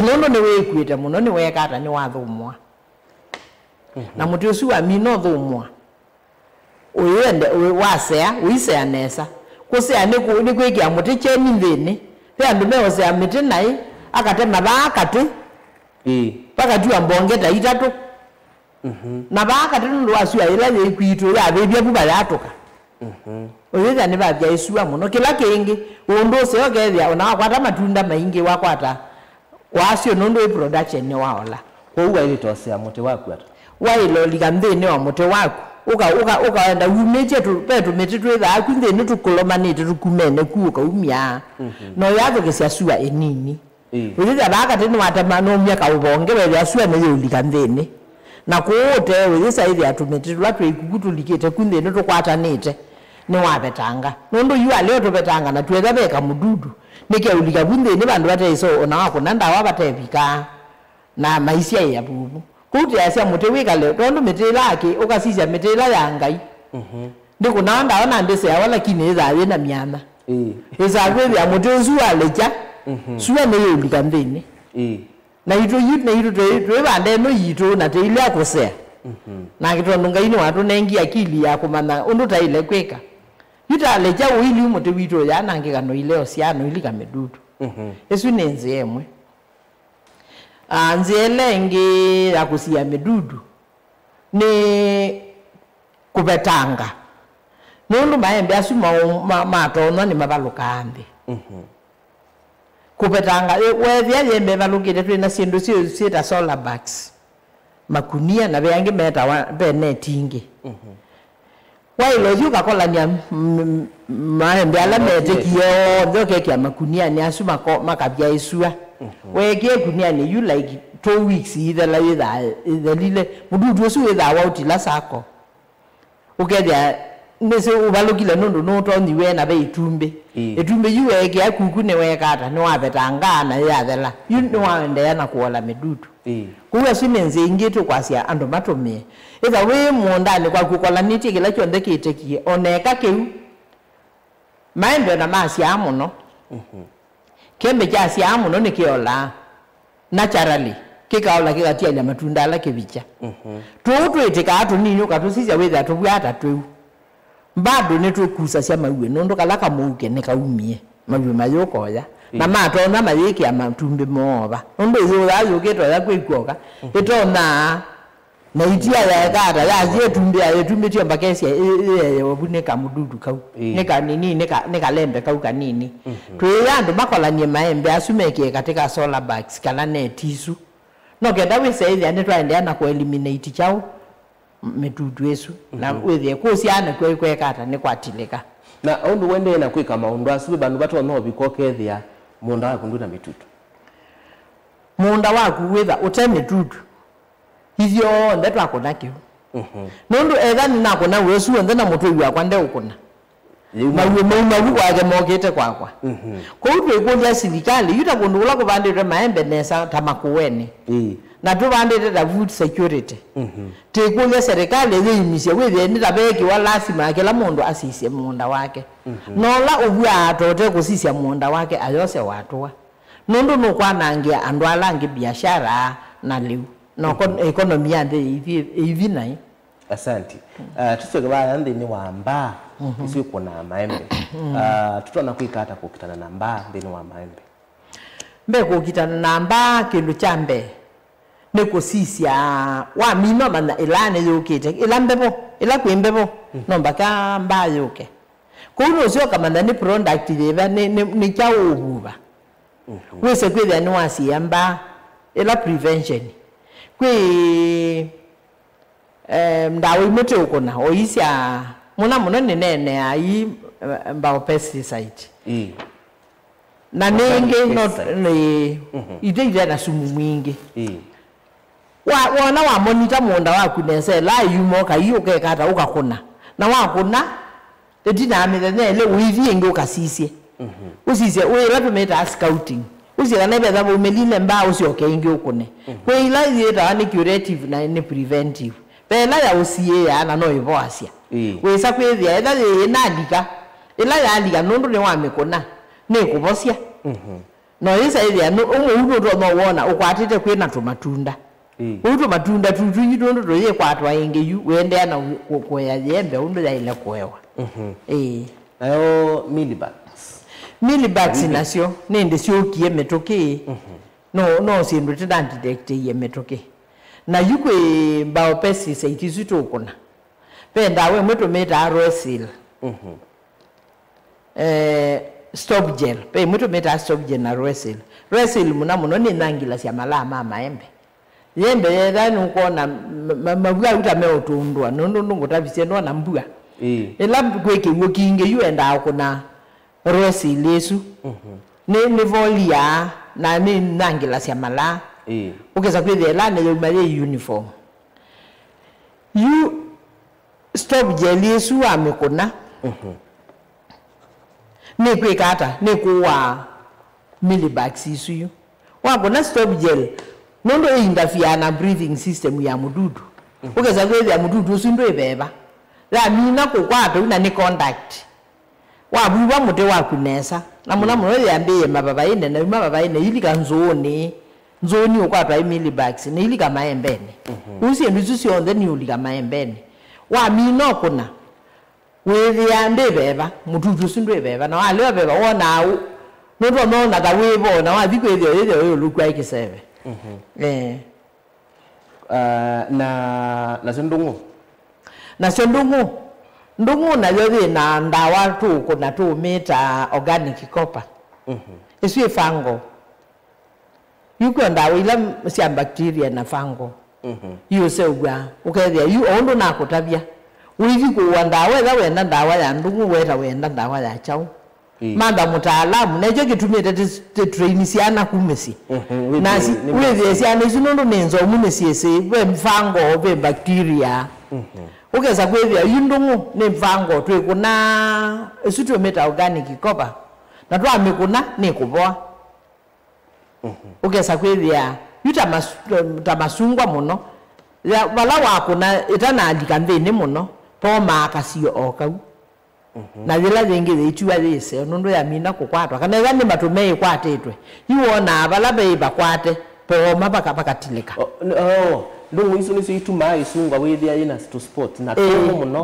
nono ni wekwite muno ni wekata ni wathumwa na mote usu wa mino thumwa uyende wasea uisea nesa kusea ni kwikia mote cheni thini pe andu meosea miti nai akatema bakati paka tu ambongeta itatu na bakati ndo asu ila yekwito ya bebia buba yatoka oyeza ni babya isua muno kila kingi undo se ogethia ona kwata matunda maingi wakwata wasio nondo production ni waola kwa uwa ile tosea mote waku ata wailo ligamthini wa mote waku ukaenda umeche tu petu metitu itha kwinde ni tukulomanite tukumene kuuka umia no yatho gesia sua enini oyeza bakati ni watamano umia ka ubonge bya sua ne ligamthini na kuote oyeza ile atumetitu latu ikukutulikite kwinde ni tukwatanite ni wabetanga nondo yu leo tubetanga na tuweza beka mududu nike ulika bunde ni bandu bateiso ona wako nanda wabate bika na maisha ya bubu kuti asia mutewika leo tondo metela yake ukasisha metela ya ngai ndiko naanda ona ndese ya wala kineza yena myana eza kwebi amutezu aleja suwa ne yulika ndene na ito bande no yito na te ile akosea na kitondo ngai ni watu nengi akili yako mana unduta ile kweka yuta aleja uili umuti wito ya nangika no ile osiano ili kamedudu esu nenze yemwe nzielenge ya kusia medudu ni kubetanga nundu maembe asuma matona ni mabalukande kubetanga wethia yembe balukite twina sindu sita solar bags makunia na beange meta bene tingi wailo yuka kola nya maembe ala mete kiyo ndoke kia makunia ni asuma ko makabya isua weke kunia ni you like 2 weeks either la either lile mududu osu either wauti la sako ukedia nese ubalukile nundu no toni we na be itumbe itumbe yu weke akuku ne weka ata no abetangana ya thela yu no waende na kuola medudu kuwa sinenze ingeto kwasia ando matome either we mundani kwa kukola niti kila chonde kiteki oneka keu maembe na masi amuno kembe jasi amuno ni kiola naturally kikaola kikatia nya matunda ala kebicha tutu etika atu ninyo katusisia wetha tubwata tu bado netukusa cia mawe nondo kalaka muke nekaumie mawe mayoko ya na matona mayiki ya matumbe moba nondo yola yoketo ya kwikoka etona na itia ya kata ya zie tumbe ya tumbe tia mbakesi ya wabune kamududu kau neka nini neka lembe kau kanini tuyando makola nye maembe asumeke katika solar bags kana netisu no kenda we say ya netwa ndiana ku eliminate chao medudu esu na wethe kusiana kwe kata ne kwatileka na ondu wende na kwika maundu asibe bandu bato no bikokethia munda wa kundu na mitutu munda waku wetha uteme dudu hivyo ndeto akona kiu nundu ethani nako na wesu ndena mutu wa kwande ukuna mawe mawu kwake mokete kwakwa ko utwe kunja serikali yuta kundu la kubandire maembe nesa tamakuweni na tubandire da food security tekunja serikali yeyimisye wethe ni tabeki wa lazima kila mundu asisye munda wake nola ubwa atote kusisya munda wake ayose watwa nundu no kwanangia andu alangi biashara na liu no economy ande hivi nai asante tuseke ba ndini wa mba isi kuna maembe tutona kuikata kukitana na mba ndini wa maembe mbe kukitana na mba kindu chambe nekusisya wa mino mana ilane yokete ilambebo ila kwembebo no mbaka mba yoke kuno sio kama ndani product leva ni chawo buba wese kwetha ni wasi yamba ila prevention kwi ndawe imote ukona oisya muna muno nene ai mbao pesticide na nenge not ni ide na sumu mwingi wana wa monitor munda waku nese la yumo ka yuke kata ukakuna na wakuna etina amene le wivi ngo kasisye usisye we lapemeta scouting usira nebe zabo umeline mba usioke ingi ukune kwa ila yeta ni curative na ni preventive bela ya usiye ya na no ivoasia we sakwethia eda yenandika ila ya andika nundu ni wamekona ni kubosia no isa ithia no umu ndo no wona ukwatite kwina tumatunda utu matunda tutunyi nundu ndo ye kwatwa ingi yu wende na kweya yembe undu ya ile kwewa ayo millibags nasio nende sio kie metoke no sindu tedant detect ye metoke na yukwe mbao pesticide isito kuna penda we mweto meta rosil stop gel pe mweto meta stop gel na rosil muna muno ni nangila sia malama maembe yembe yedani uko na mabua utame otundwa nondo ngotabise no na mbua ela kweke wokinge yu enda kuna rosil lesu ni volia na ni nangila sia mala ukeza kwethe la ne yumale uniform you stop gel yesu amekona ne kwekata ne kuwa millibags isu yu wakona stop gel nondo interfere na breathing system ya mududu ukeza kwethia mududu usindu ibeba la mina kukwata una ni contact wa buwa mute wa kunesa na muna muno yambiye mababa ine na mababa ine ilika nzoni ukwata millibags ni ilika maembene usiendu susionde ni ulika maembene wa mina kuna wethia ndibeba mududu usindu ibeba na wale beba wona noto nona ka webo na wa bikwethia yo lukwa ikisebe na sendungu ndungu na yothi na ndawa tu kuna tu meta organic copper isi fango yuko ndawa ila sia bacteria na fango hiyo seugwa ukethia yu ondo na kutabia withi ku ndawa ila wenda ndawa ya ndungu wenda ndawa ya chau manda mutaalamu nejo gitumite te train siana kumesi nasi wewe siana sinondo nenzo munesi ese we mfango we bacteria ukeza kwethia yindungu ne mfango twe kuna esutwe meta organic copper na twa mikuna ne kuboa ukeza kwethia yuta tamasungwa muno ya bala wakuna itana ndikambe muno po makasio okau na vila zengi zeituwa zese nondo ya mina kukwatwa kana zani matumei kwatetwe yuona abala beba kwate poma pakatileka ndungu isu nisu ituma isunga withia ina to sport na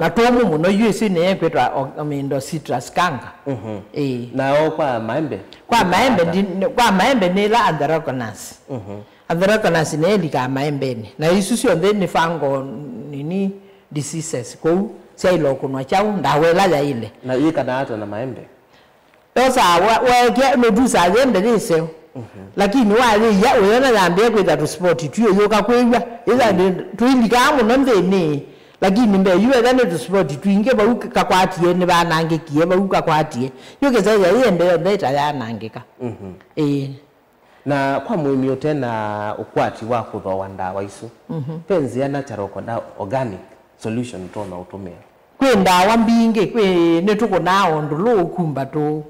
tomu muno yusi ne kwetwa omindo citrus kanga na kwa maembe nila androkonas androkonas ne lika maembe na isu sio ndeni fango nini diseases ko sailo kunwa chau ndawela ya ile na yika na hata na maembe osa wa medusa zembe dise lakini wale ya uona yambia kwenda to sport tuyo yoka kwegwa ila tuindika amu nondeni lakini mbe yuwe dane to sport tuinge ba ukakwatie ne banangekie ba ukakwatie yogeza ya yende ndeta ya nangeka na kwa muimio tena ukwati wa kuthoa ndawa isu penzi ya natural organic solution tona utumia kwenda mbinge kwe netuko nao ndulo kumba to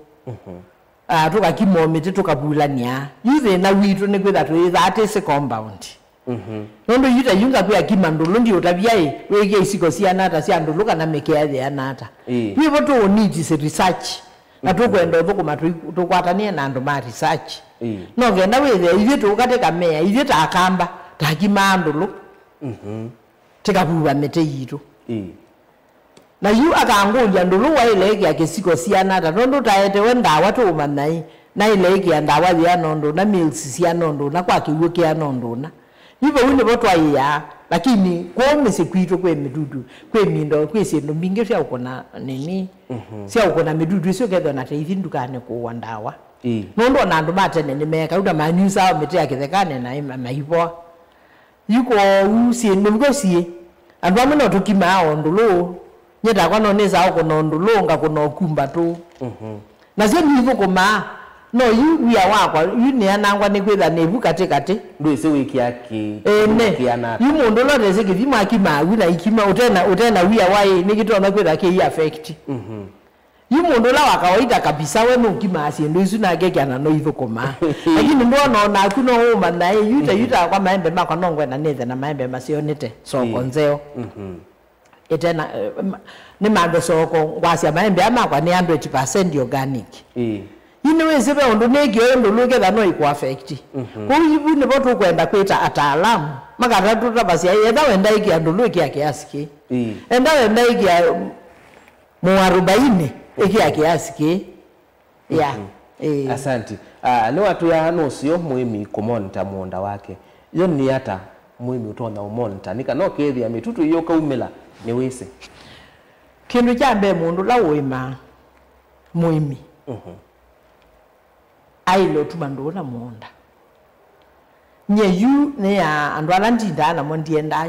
tukakimomete tukabulania yuthe na witu ne kwetha tu that is a compound nondo yuta yunga kwa kimandulo ndio tabia wege isiko siana ta sia ndulu kana mekea ya nata wibo to need research na tukwenda tukuma tukwatania na ndo ma research no genda wethe ithie tukateka mea ithie takamba takimandulo tikabuwa mete yitu na yu akangulia ndulu wa ileki ya kisiko siana ta nondo taete wenda watu umanai na ileki ya ndawa ya nondo na milks sia nondo na kwa kiweke ya nondo na hivyo wine boto ya lakini kwa mesikwito kwe midudu kwe mindo kwe sendo mingi sia ukona nini sia ukona midudu sio kedho na teithi ndukane kuwa ndawa nondo na ndo matene ni meka uda manyusa mete ya kithekane na maibo yuko usiendo mgosie andwa muno tukimao ndulu nyeta kwa noneza ako nondulonga kuno kumba tu na sio hivyo koma no yu ya wakwa yu ni anangwa ne kwetha ne bukatekate ndo ise wiki yake kiana yu mundu lo reze kithima akima wina ikima utena wia wai ni kitona kwetha ke affect yu mundu la wakawaida kabisa we nukima asiendo isu na gekiana no hivyo koma lakini ndo na kuno uma na yuta kwa maembe makwa nongwe na nethe na maembe masionete so konzeo etena ni mando soko ngwasia maembe amakwa ni 100% organic ine wese be ondo negyo ndo luketha no iko affect ko yibu ne boto kwenda kweta ataalamu makata tutabasia yetha wenda iki ando luki ya kiasi ki enda wenda iki ya mu 40 iki ya kiasi ki ya asante ni watu ya nosio muimi kumonta muonda wake yo ni hata muimi utona umonta nika no kethi mitutu iyo kaumela ni wese kindu chambe mundu la wima muimi ailo tumandona muonda nye yu ne ya andwala ndinda na mondienda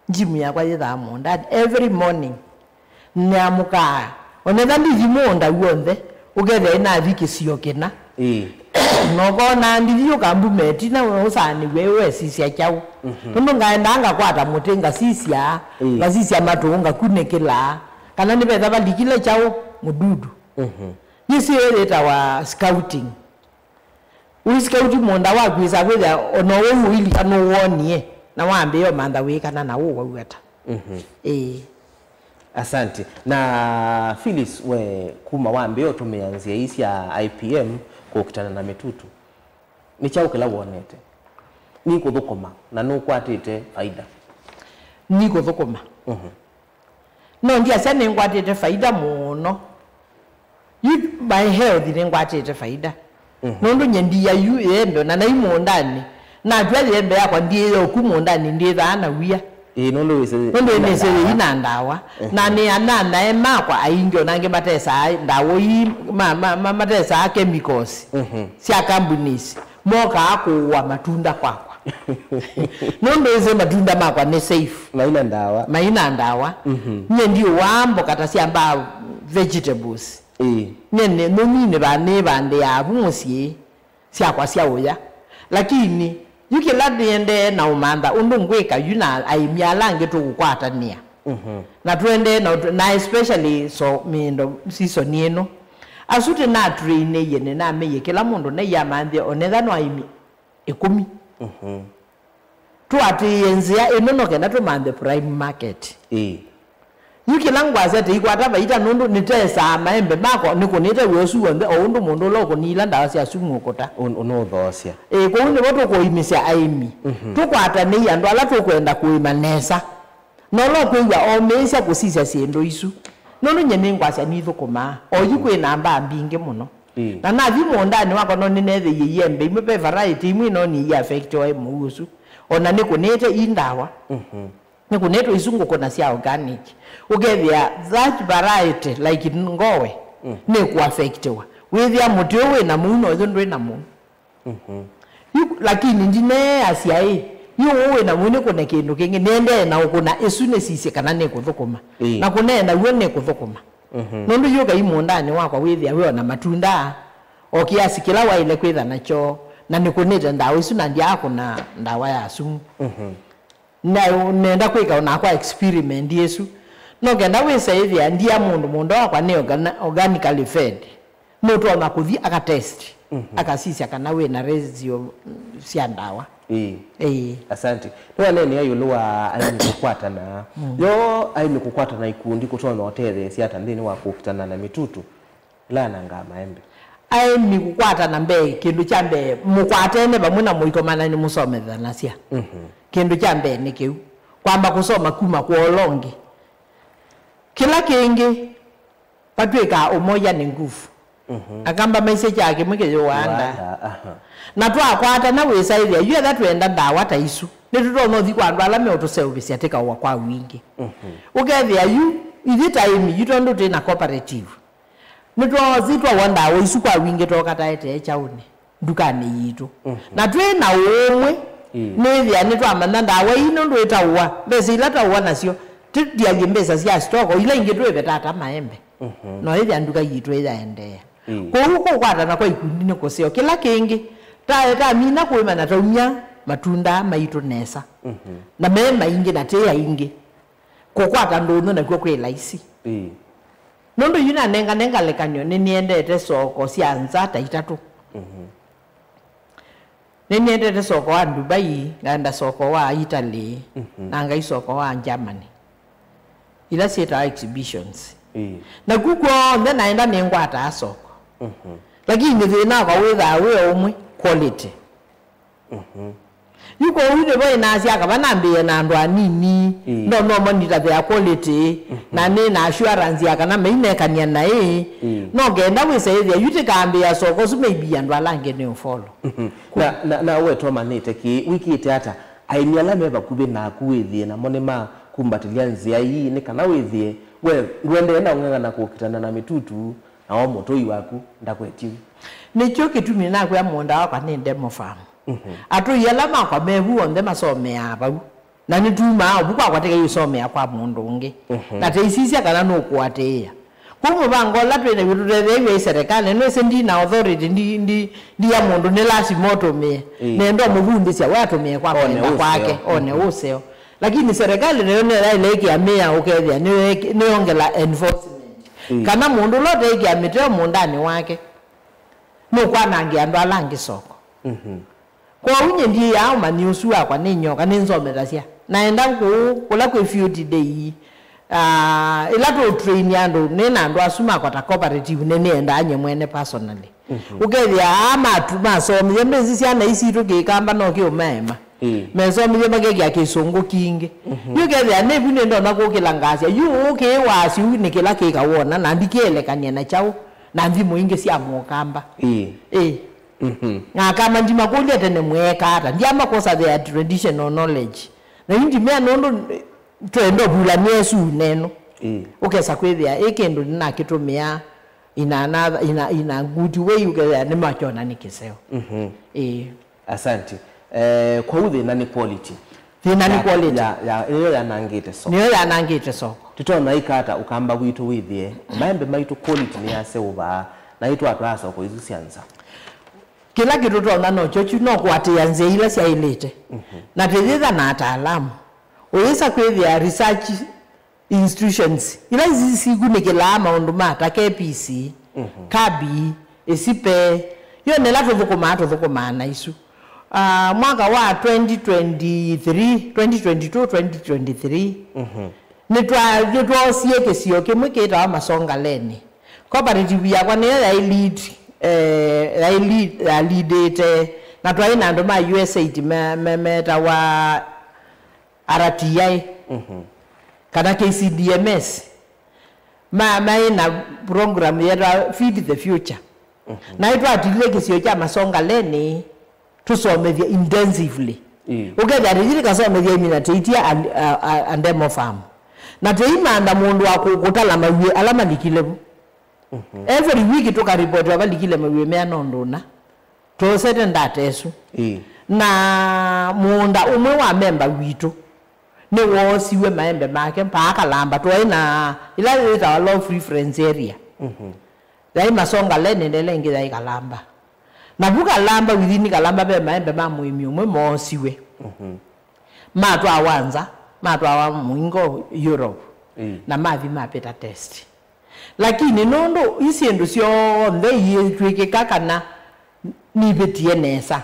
njimu ya kwa yetha muonda every morning nyamuka onetha ndithi muonda wonde ugethe na thiki siokena no gona ndithio kambu meti na usani wewe sisia chau ndo ngaenda kwata mutenga sisia la sisia matunga kunekela kana ni betha balikile chau mududu yisi eleta wa scouting uisika uti munda wa kwisa kwitha ono wewe ili kanu wonie na wambe yo manda wikana na wo wata Asante. Na Phyllis, we kuma wambe yo tumeanzia hisi ya IPM kukutana na mitutu ni chao kila wonete ni kuthukuma na nukwatite faida ni kuthukuma no ndia sene ngwatite faida muno by health ni ngwatite faida nondu nyendia yu yembe na imondani na twele yembe yakwa ndiye kumondani ndiye thana wia nondu wese ina ndawa na ni anana emakwa aingi nange matesa ndawo yi matesa chemicals sia companies moka akuwa matunda kwakwa nondu eze matunda makwa ne safe maina ndawa nye ndio wambo kata siamba vegetables nene nomine bande ya bumusie siakwa siaoya lakini yukila diende na umanda undu ngweka yuna aimialange tu kukwatania na tuende na especially so mindo season yeno asute na train yene na meye kila mundu na yamande onetha no aimi 10 tu atienzia enono kena tu mande prime market yukila ngwaze te ikwata baita nundu nitesa maembe mako nikunite wesu wonde oundu mundu loko nila ndawa cia sumukota ono thosia ko ni boto ko imisia aimi tukwata ni yandu ala tukwenda kuima nesa no lo kwiwa o mesia kusisia siendo isu nono nyene ngwacia ni thukuma o yikwe namba mbinge muno na thimo ndani wako no ninethe yeyembe imbe variety imwe no ni affect wa mugusu ona nikunite indawa nikuneto isungu kona sia organic ugethia that variety like ngowe ne ku affectwa withia mutio na muno thondwe na mu lakini ndine asia yo na muno kona kindu kingi nende na ukuna isune sisi kana ne kuthukuma na kunenda we ne kuthukuma nondu yoga imondani wakwa withia we na matunda o kiasi kila wa ile kwitha nacho na nikunete ndawa isuna ndia kuna ndawa ya sumu na nenda kwika na kwa experiment yesu no genda we say ndia mundu wakwa ne organically fed mutu ona kuthi aka test akasisi akana we na resio cia ndawa asante no nene ayo lwa aimikukwata na yo aimikukwata na ikundi kutona hotere cia tandini wa kukutana na mitutu la nanga maembe aimikukwata na mbe kindu cha mbe mukwatene bamuna muikomana ni musomethana nacia kindu cha mbe ni kiu kwamba kusoma kuma kwa olongi kila kingi patweka umoja ni nguvu akamba message yake mwike yoanda na twakwata na wesaithia you that wenda ndawa ta isu ni tutono thi kwa ndwala me utuservice ateka wa kwa wingi ugethia you ithi time you don't do na cooperative nitwazitwa wanda wa isu kwa wingi tokataete chaune dukani yitu na twena umwe nithia nitwamana ndawa ino ndwetawa mbesa ila tawa nacio tidia mbesa cia stock ila ingi twebe tata maembe no ithia nduka yitu ila endea ko kwata na kwa ikundi ni kusio kila kingi ta mina kuima na taumia matunda maitu nesa na mema ingi na tea ingi ko kwata ndono na kwa kwela isi nondo yuna nenga lekanyo ni niendete soko cianza ta itatu niendete soko wa Dubai nganda soko wa Italy na ngai soko wa Germany ila sita exhibitions na kuko naenda nengwata soko lakini thina kwa witha we umwe quality yuko wine boy na asia ka banambie na ndo anini no monitor their quality na ni na assurance ya kana mainekania na no genda we say there yuti kambia soko su maybe ndo alange ne follow na we to manite ki wiki ite hata ainiala meba kube na kuwithie na monema kumbatilia nzia hii ni kana withie we rwende na nganga kukitana na mitutu na wa motoi waku ndakwetiu nicho kitumi na kwa monda wakwa ni demo farm atu yela makwa mebu onde masome aba na nituma obukwa kwateka yisome akwa mundu ungi na teisisia kana no kwateya kumu bangola twene bituthe serikali no sendi na authority ndi ya mundu ne lasi moto me nendo mubundisia watu me kwa kwake one useo lakini serikali leo ne ile ya mea ukethia ni ongela enforcement kana mundu lote iki ameteo mundani wake no kwa nangi ando alangi soko Kwa unye ndiye ya mani usua kwa ninyoka ninzomerasia naenda kula kwe field day ilato train yando nena ndo asuma kwa ta cooperative nene enda anye mwene personally ukethia ama tuma so myembe sisi ana isi to ke kamba no ke umema meso myembe ke ya kisongo kinge ukethia ne bune ndo na ko kilangasia yu ke wasi ni kila ke kawona na ndikele kanyena chao na ndi muinge sia mukamba nga kama ndima kulia tene mweka hata ndia makosa the traditional knowledge na hindi mea nondo twendo bula nesu neno ukesa kwethia ekendo na kitumia ina good way ukethia ni machona nikiseo asante kwa uthi na ni quality thina ni quality ya iyo ya nangite soko niyo ya nangite soko tutona ikata ukamba witu withie maembe maitu quality ni ya seuba na itu atwaso ko izi sianza kila kitu tona no chochu no kwatia nze ile sia ilete na tethitha na ataalamu oyesa kwethia research institutions ila izi sigunekela maundu mata KPC kabi esipe yo nela thukumana isu mwaka wa 2022 nitwa sieke sio kimwe kita wa Masonga Leni cooperative yakwa ne ya lead na twaina ndo ma USAID meta wa RTI kana KCDMS ina program ya Feed the Future na itwa atile kisio cha Masonga Leni tusomethia intensively uketha rijiri kasomethia iminateitia andemo farm na teimanda mundu wa kutala mawie alama likile every week tuka report wa likile mawie mea nondona to certain data esu na munda umwe wa member witu ni wosiwe maembe make mpaka lamba twaina ila ita low free friends area dai Masonga Leni ndele ngira ikalamba na buka lamba within kalamba be maembe ma muimi umwe mosiwe matwa awanza matwa wa mwingo Europe na mavi mapeta test lakini nondo isiendo sio ndeye tweke kakana nibetie nesa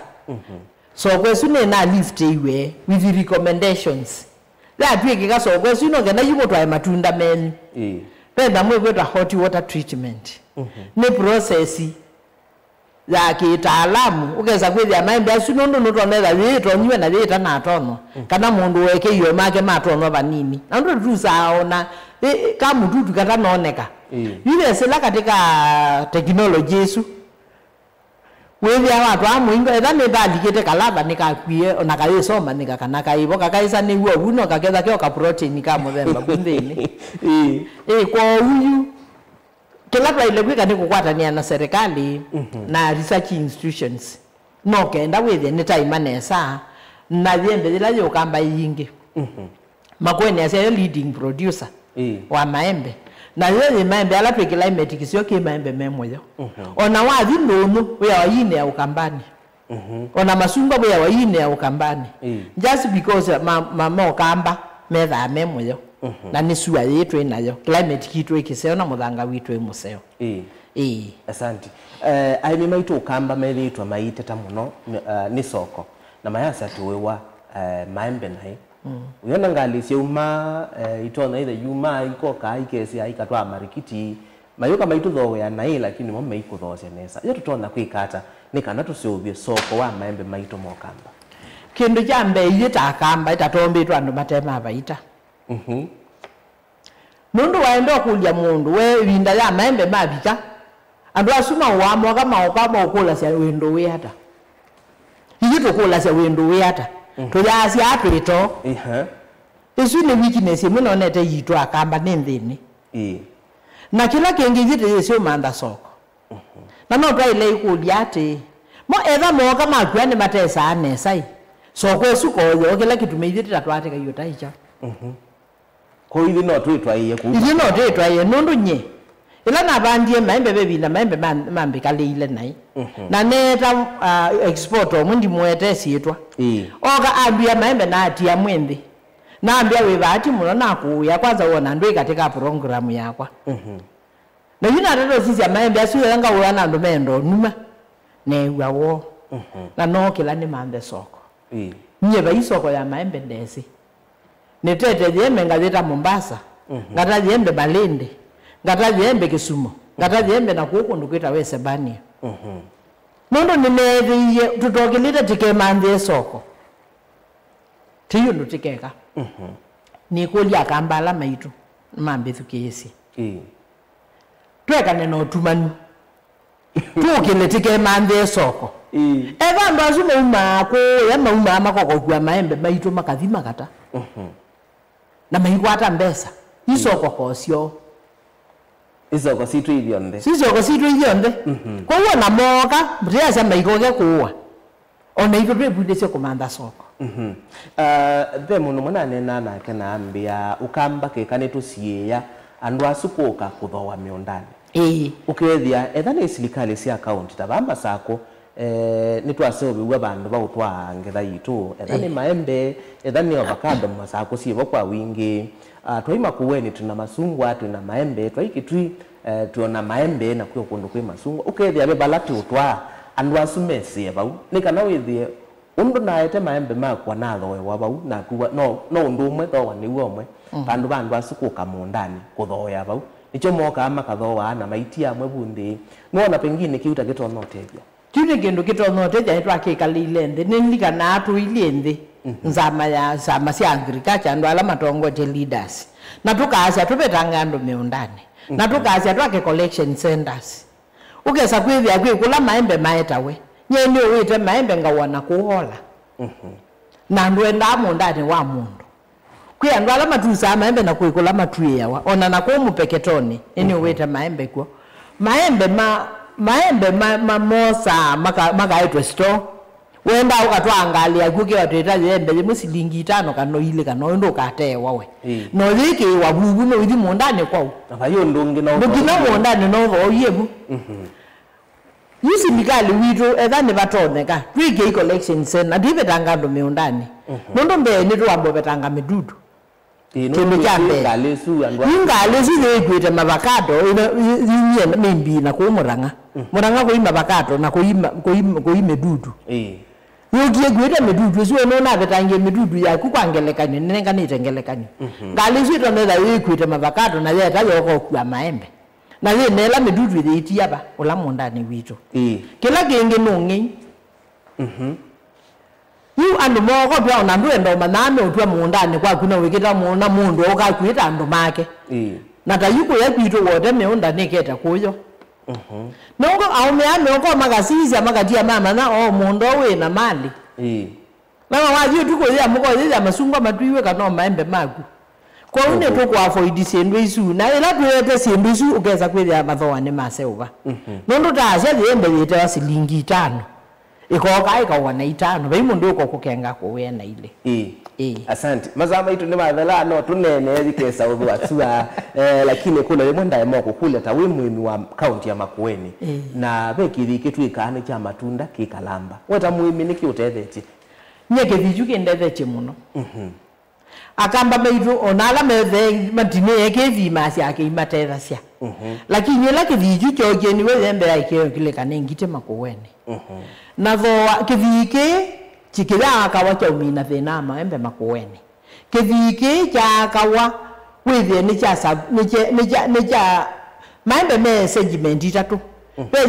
so kwesune na lift iwe with the recommendations la tweke ka so kwesuno ngena yuko twa matunda men penda mwe kweta hot water treatment ne process ya kitaalamu ukeza kwithia maembe asuno ndo tonela yito nyiwe na yita na tono kana mundu weke iyo make matono banini na ndo tusaona kama mtutu kata naoneka ile sela katika technology yesu wewe watu amuingo ethane balikete kalaba nikakwie onakayesoma nikakanaka ibo kakaisa ni wo uno kakeza kyo ka protein ka muthemba kunthini kwa huyu kila ile kwika ni kukwatania na serikali na research institutions no kenda withe ni time nesa na yembe ila yo kamba yingi makwene ase leading producer wa maembe na yeye maembe ala pe climate kisio ke maembe memoyo ona wathi nunu we wayine ya ukambani ona masumba we wayine ya ukambani just because mama kamba metha memoyo na nisua yetu inayo climate kitu ikiseo na muthanga witu emuseo asante aimi maitu ukamba melitwa maiteta muno ni soko na mayasa tuwewa maembe nai uyona ngali seuma itona ile yuma iko kai kesi aikatwa marikiti mayoka maitu thowe ya nai lakini mo meiko those nesa yo tutona kwikata nikana tusiubie soko wa maembe maitu mokamba kindu jambe yita kamba itatombetwa andu matema abaita mundu waenda kulya mundu we winda ya maembe mabika andu asuma wamo kama okula sia wendo we hata yito kula sia wendo we hata to ya sia apeto isu ni weakness muno nete yito akamba nendini na kila kengi yite sio manda soko na no twa ile kulya ate mo etha mo kama kwani matesa anesai soko esuko yo kila kitu meithite tatwate kayo taicha ko ili no twitwa iye ku ili no twitwa iye nundu nye ila na bandie maembe bebina maembe mambika leile nai na neta export omundi mwete sietwa oga ambia maembe na atia mwembe na ambia we bati muno na kuya kwanza wona ndwe katika program yakwa na yina rero sisi maembe asiwe nga wona ndo mendo numa ne wawo na no kila ni mande soko nye ba isoko ya maembe ndesi nitete jembe ngazita Mombasa ngata jembe Malindi ngata jembe Kisumu ngata jembe na kuko ndukwita we Sebania nondo nimeviye tutokilite tike mande soko tiyo ndo tikeka ni kulia kambala maitu mambe thukesi tweka neno tumanu tukile tike mande soko eva ndo azume umako yama umama koko kwa maembe maitu makathima kata na maikwata mbesa isoko kosio isoko situ ilionde kwa hiyo na moka mriasa maikoge kuwa ona iko twebudese komanda soko the muno mwana nena na kana ambia ukamba ke kanetu siya andu asukoka kuthowa miondani ukethia ethane silikali si account tabamba sako nitwasewe bwa bandu bautwa ngetha yitu ethane maembe ethane avocado masako sibo kwa wingi twaima kuweni tuna masungwa tuna maembe twaikitwi tuona maembe na kuyo kundu kwi masungwa ukethia be balati utwa andu asumese bau nikana withie undu naete maembe makwa na thowe wabau na kuwa no undu umwe thowa ni umwe bandu bandu asukuka mundani kuthoya bau nicho moka ama kathowa na maitia amwe bundi nona pengine kiuta gitonoteja tune kendo kitonoteja etwa kekali nthi nilika na atu ilende nzama sia agriculture ndo ala matongoje leaders na tukaasya tupetanga andu miundani na tukaasya twake collection centers ukesa kwithia kula maembe maetawe nyeni wite maembe ngawana kuhola na ndwenda mundani wa mundu kwi andu ala matusa maembe na kuikula matuye yawa ona na kumu peketoni eni wite maembe kwa maembe mosa makaitwe store wenda ukatwangalia kuke wateta yembe musilingi 5 kano ile kano ndo katewa we no liki wabubu no idi mundani kwao abayo ndongi na mundani no oyebu Yusi mikali witu ethane batoneka twige collection center ndibe tangando miundani nondo mbe ni twambo betanga midudu ngalesu andwa ngalesu yekwete mabakado ine membi na ko muranga ko imabakado na ko imedudu yogie gwete medudu so no na betange medudu ya kukwangelekanye nenga nitengelekanye ngalesu toneza yekwete mabakado na yeta yoko kwa maembe na ye nela medudu iti aba ola mundani witu kila genge nongi yu andu moko bya ona ndwendo maname utwa mundani kwa kuna wikita muna mundu okakwita andu make na tayuko yakwitu wote meunda niketa kuyo nongo aume ame oko magasizi amagatia mama na mundu we na mali mama waje tuko ya muko ya masungwa matuiwe kana maembe magu kwa une to kwa avoid sendu isu na ila tuwete sendu isu ukeza kwithia mathoa ni maseuva nondo ta cia yembe yete wa silingi 5 ikoka ikawana 5 bai mundu uko kukenga ko we na ile asante mazama itu ni mathala no tunene zikesa udhu atua lakini kuna yemo ndaye moko kule ta wimwimi wa county ya Makueni na bekiri kitu ikane cha matunda kikalamba weta muimi niki utetheti nyeke vijuke ndetheti muno akamba meitu onala methe matine yake vima sia ke imatetha sia lakini yela ke viju choje ni wembe yake kile kanengite Makueni na tho kivike chikira akawa cha umina thina maembe Makueni kivike cha akawa withie ni cha maembe me segment itatu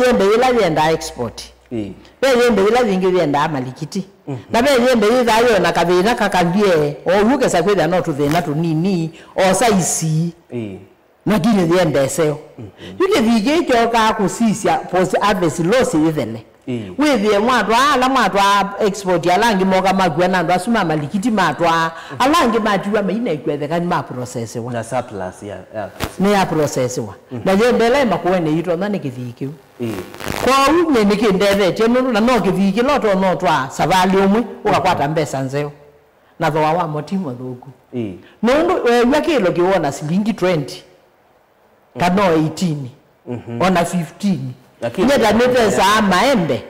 yembe ila yenda export yembe ila zingi yenda malikiti na yembe ila yo na kabina kakambie ohuke sakwida no tuthina tunini o saisi na gine yenda eseo yuke vige choka kusisia post harvest loss yithele withie mwatwa export alangi moka magwa na ndo asuma malikiti matwa alangi matiwa maina ikwethe kan ma process wa na surplus ne ya process wa na yembe la Makueni yito na nikithiki kwa unye nikindethe chenu na no kithiki loto no twa savali umwe ukakwata mbesa nzeo na thoa wa motimo thuku nondo yakilo kiwona silingi 20 kano 18 ona 15 nyeda nipesa maembe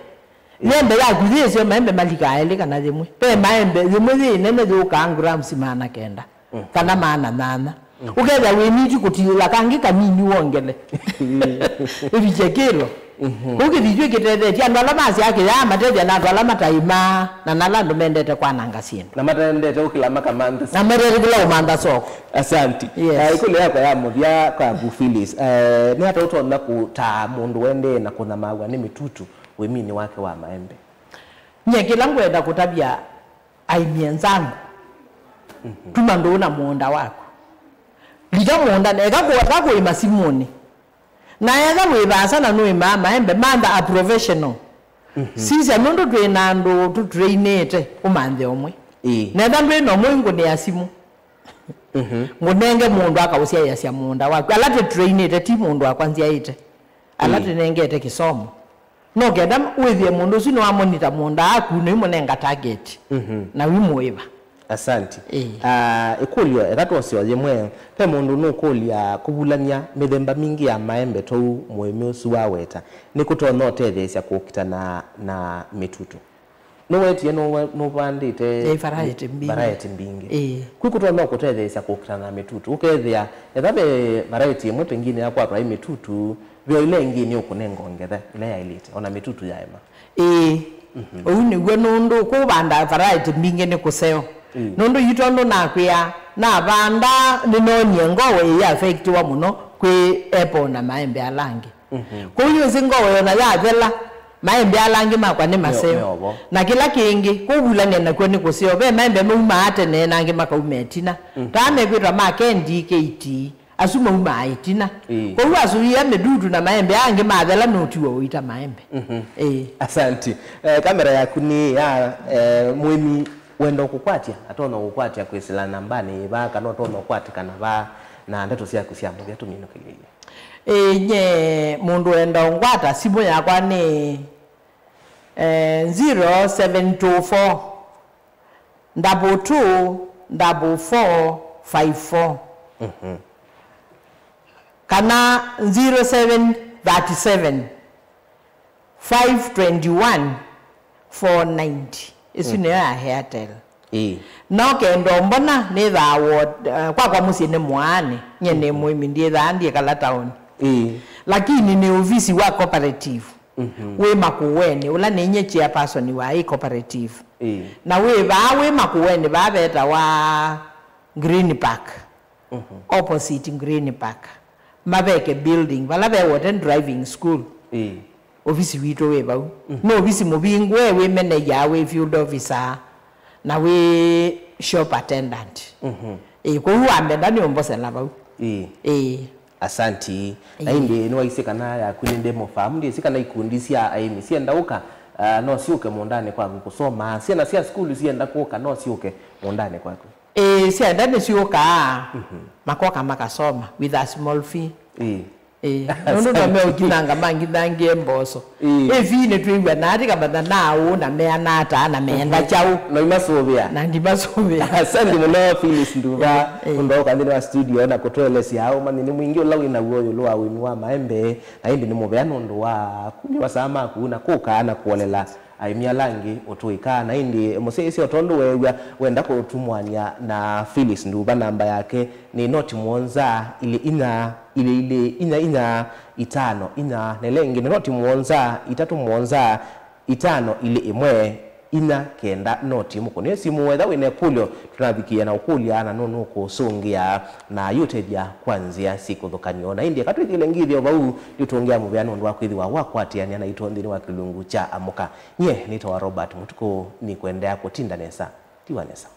nyembe ya kuthisi maembe malika ele kana thimwe pe maembe thimwe nene thuka grams mana kenda kana mana nana uketha winiti kutila kangi kanini wongele ibichekelo ukithijwe kitete tia ndola masi yake ya mateja na ndola mataima na nalandu mendete kwa nangasini na matendete ukila makamanda na merere bila umanda soko. Asante. Yes. Ikule yako ya muvya kwa Phyllis. Ni hata utona kuta mundu wende na kuna mawa ni mitutu wemini wake wa maembe. Nye kila ngwenda kutabia aimienzangu. Tuma ndona muonda wako. Lija muonda nega kwa kwa imasimuni. Na ega wibasa na no imama embe manda a professional. Sisi mundu twenando tu trainete umande omwe. Na ndandwe no mwingo ne asimu. Ngunenge mundu akausia yasia munda wako. Alate trainete ti mundu akwanzia ite. Alate nengete kisomo. No genda withie mundu sino amonita munda aku ni munenga target. Na wimweva. Asante. Ikulio egatwosio yemwe pe mundu no kulia kubulania mithemba mingi ya maembe to mwemi usu waweta ni kutona otethecia kukitana na mitutu no wetie no bandite variety mbingi kwikutona kutethecia kukitana na mitutu ukethia ethabe variety imwe pengine yakwa kwa mitutu vyo ile ingine ukunenga ongethe ile ya elite ona mitutu ya ema Uni gwe nundu kubanda variety mbingi ni kuseo nundu yitondo nakwia na banda ninonye ngowe ya affect wa muno kwi apple na maembe alangi kuyo zingowe na ya vela maembe alangi makwa ni maseo na kila kingi kubulania na kweni kusio be maembe muma ate ne nangi makaumetina tame kwitwa makendi KT asuma uma itina kwa hiyo asuia medudu na maembe ange madhala notiwa uita maembe Asante. Kamera yaku ni ya mwemi wendo kukwatia atona kukwatia kwisila nambani ba kana tona kukwatika na ba na ndeto cia kusiamu bya tumino kile nye mundu wenda ngwata simu yakwa ni 0724 22 4454 kana 0737 521 490 isune ya Airtel no kendo mbona ni thawo kwa musine mwane nyene mwimi ndie thandi kala town lakini ni ofisi wa cooperative we makuweni ula ni nye chairperson wa hii cooperative na we makuweni babeta wa Green Park opposite Green Park mabeke building wala be water driving school ofisi wito we bau no ofisi mubingwe we manager we field officer na we shop attendant kwa huwa ambenda ni ombose la bau Asanti na indi ni waisika na ya kuninde mofamu ndi sika na ikundisia aimi sienda uka no siuke mondane kwa kusoma siena sia school sienda kuoka no siuke mondane kwa sienda ni siuka makoka makasoma with a small fee nono na meo kinanga mangi dangi mboso vine tuigwa nati kabanda nao na mea nata na meenda chau na imasovia na ndimasovia Asante muno Phyllis Nduva undoka ndini wa studio na kutwelesi hao manini mwingi ulawi na uoyo lo awini wa maembe na hindi ni mubeano ndo wa kunyo wasama kuna kuka na kuolela aimia langi utuika na hindi musisi otondo wewe wenda kutumwania na Phyllis Nduva namba yake ni noti muonza ili ina itano ina nelengi noti muonza itatu muonza itano ili imwe ina kenda noti muko ni simu wetha wine kulyo tunabikia na ukulia na nono kusungia na yuteja kwanzia siku thukaniona indi katwikile ngithio bau nitongea mubyano ndo wakwithiwa wakwatiania na itondini wa kilungu cha amuka nye nitawa Robert Mutuko ni kuendea kutinda nesa tiwanesa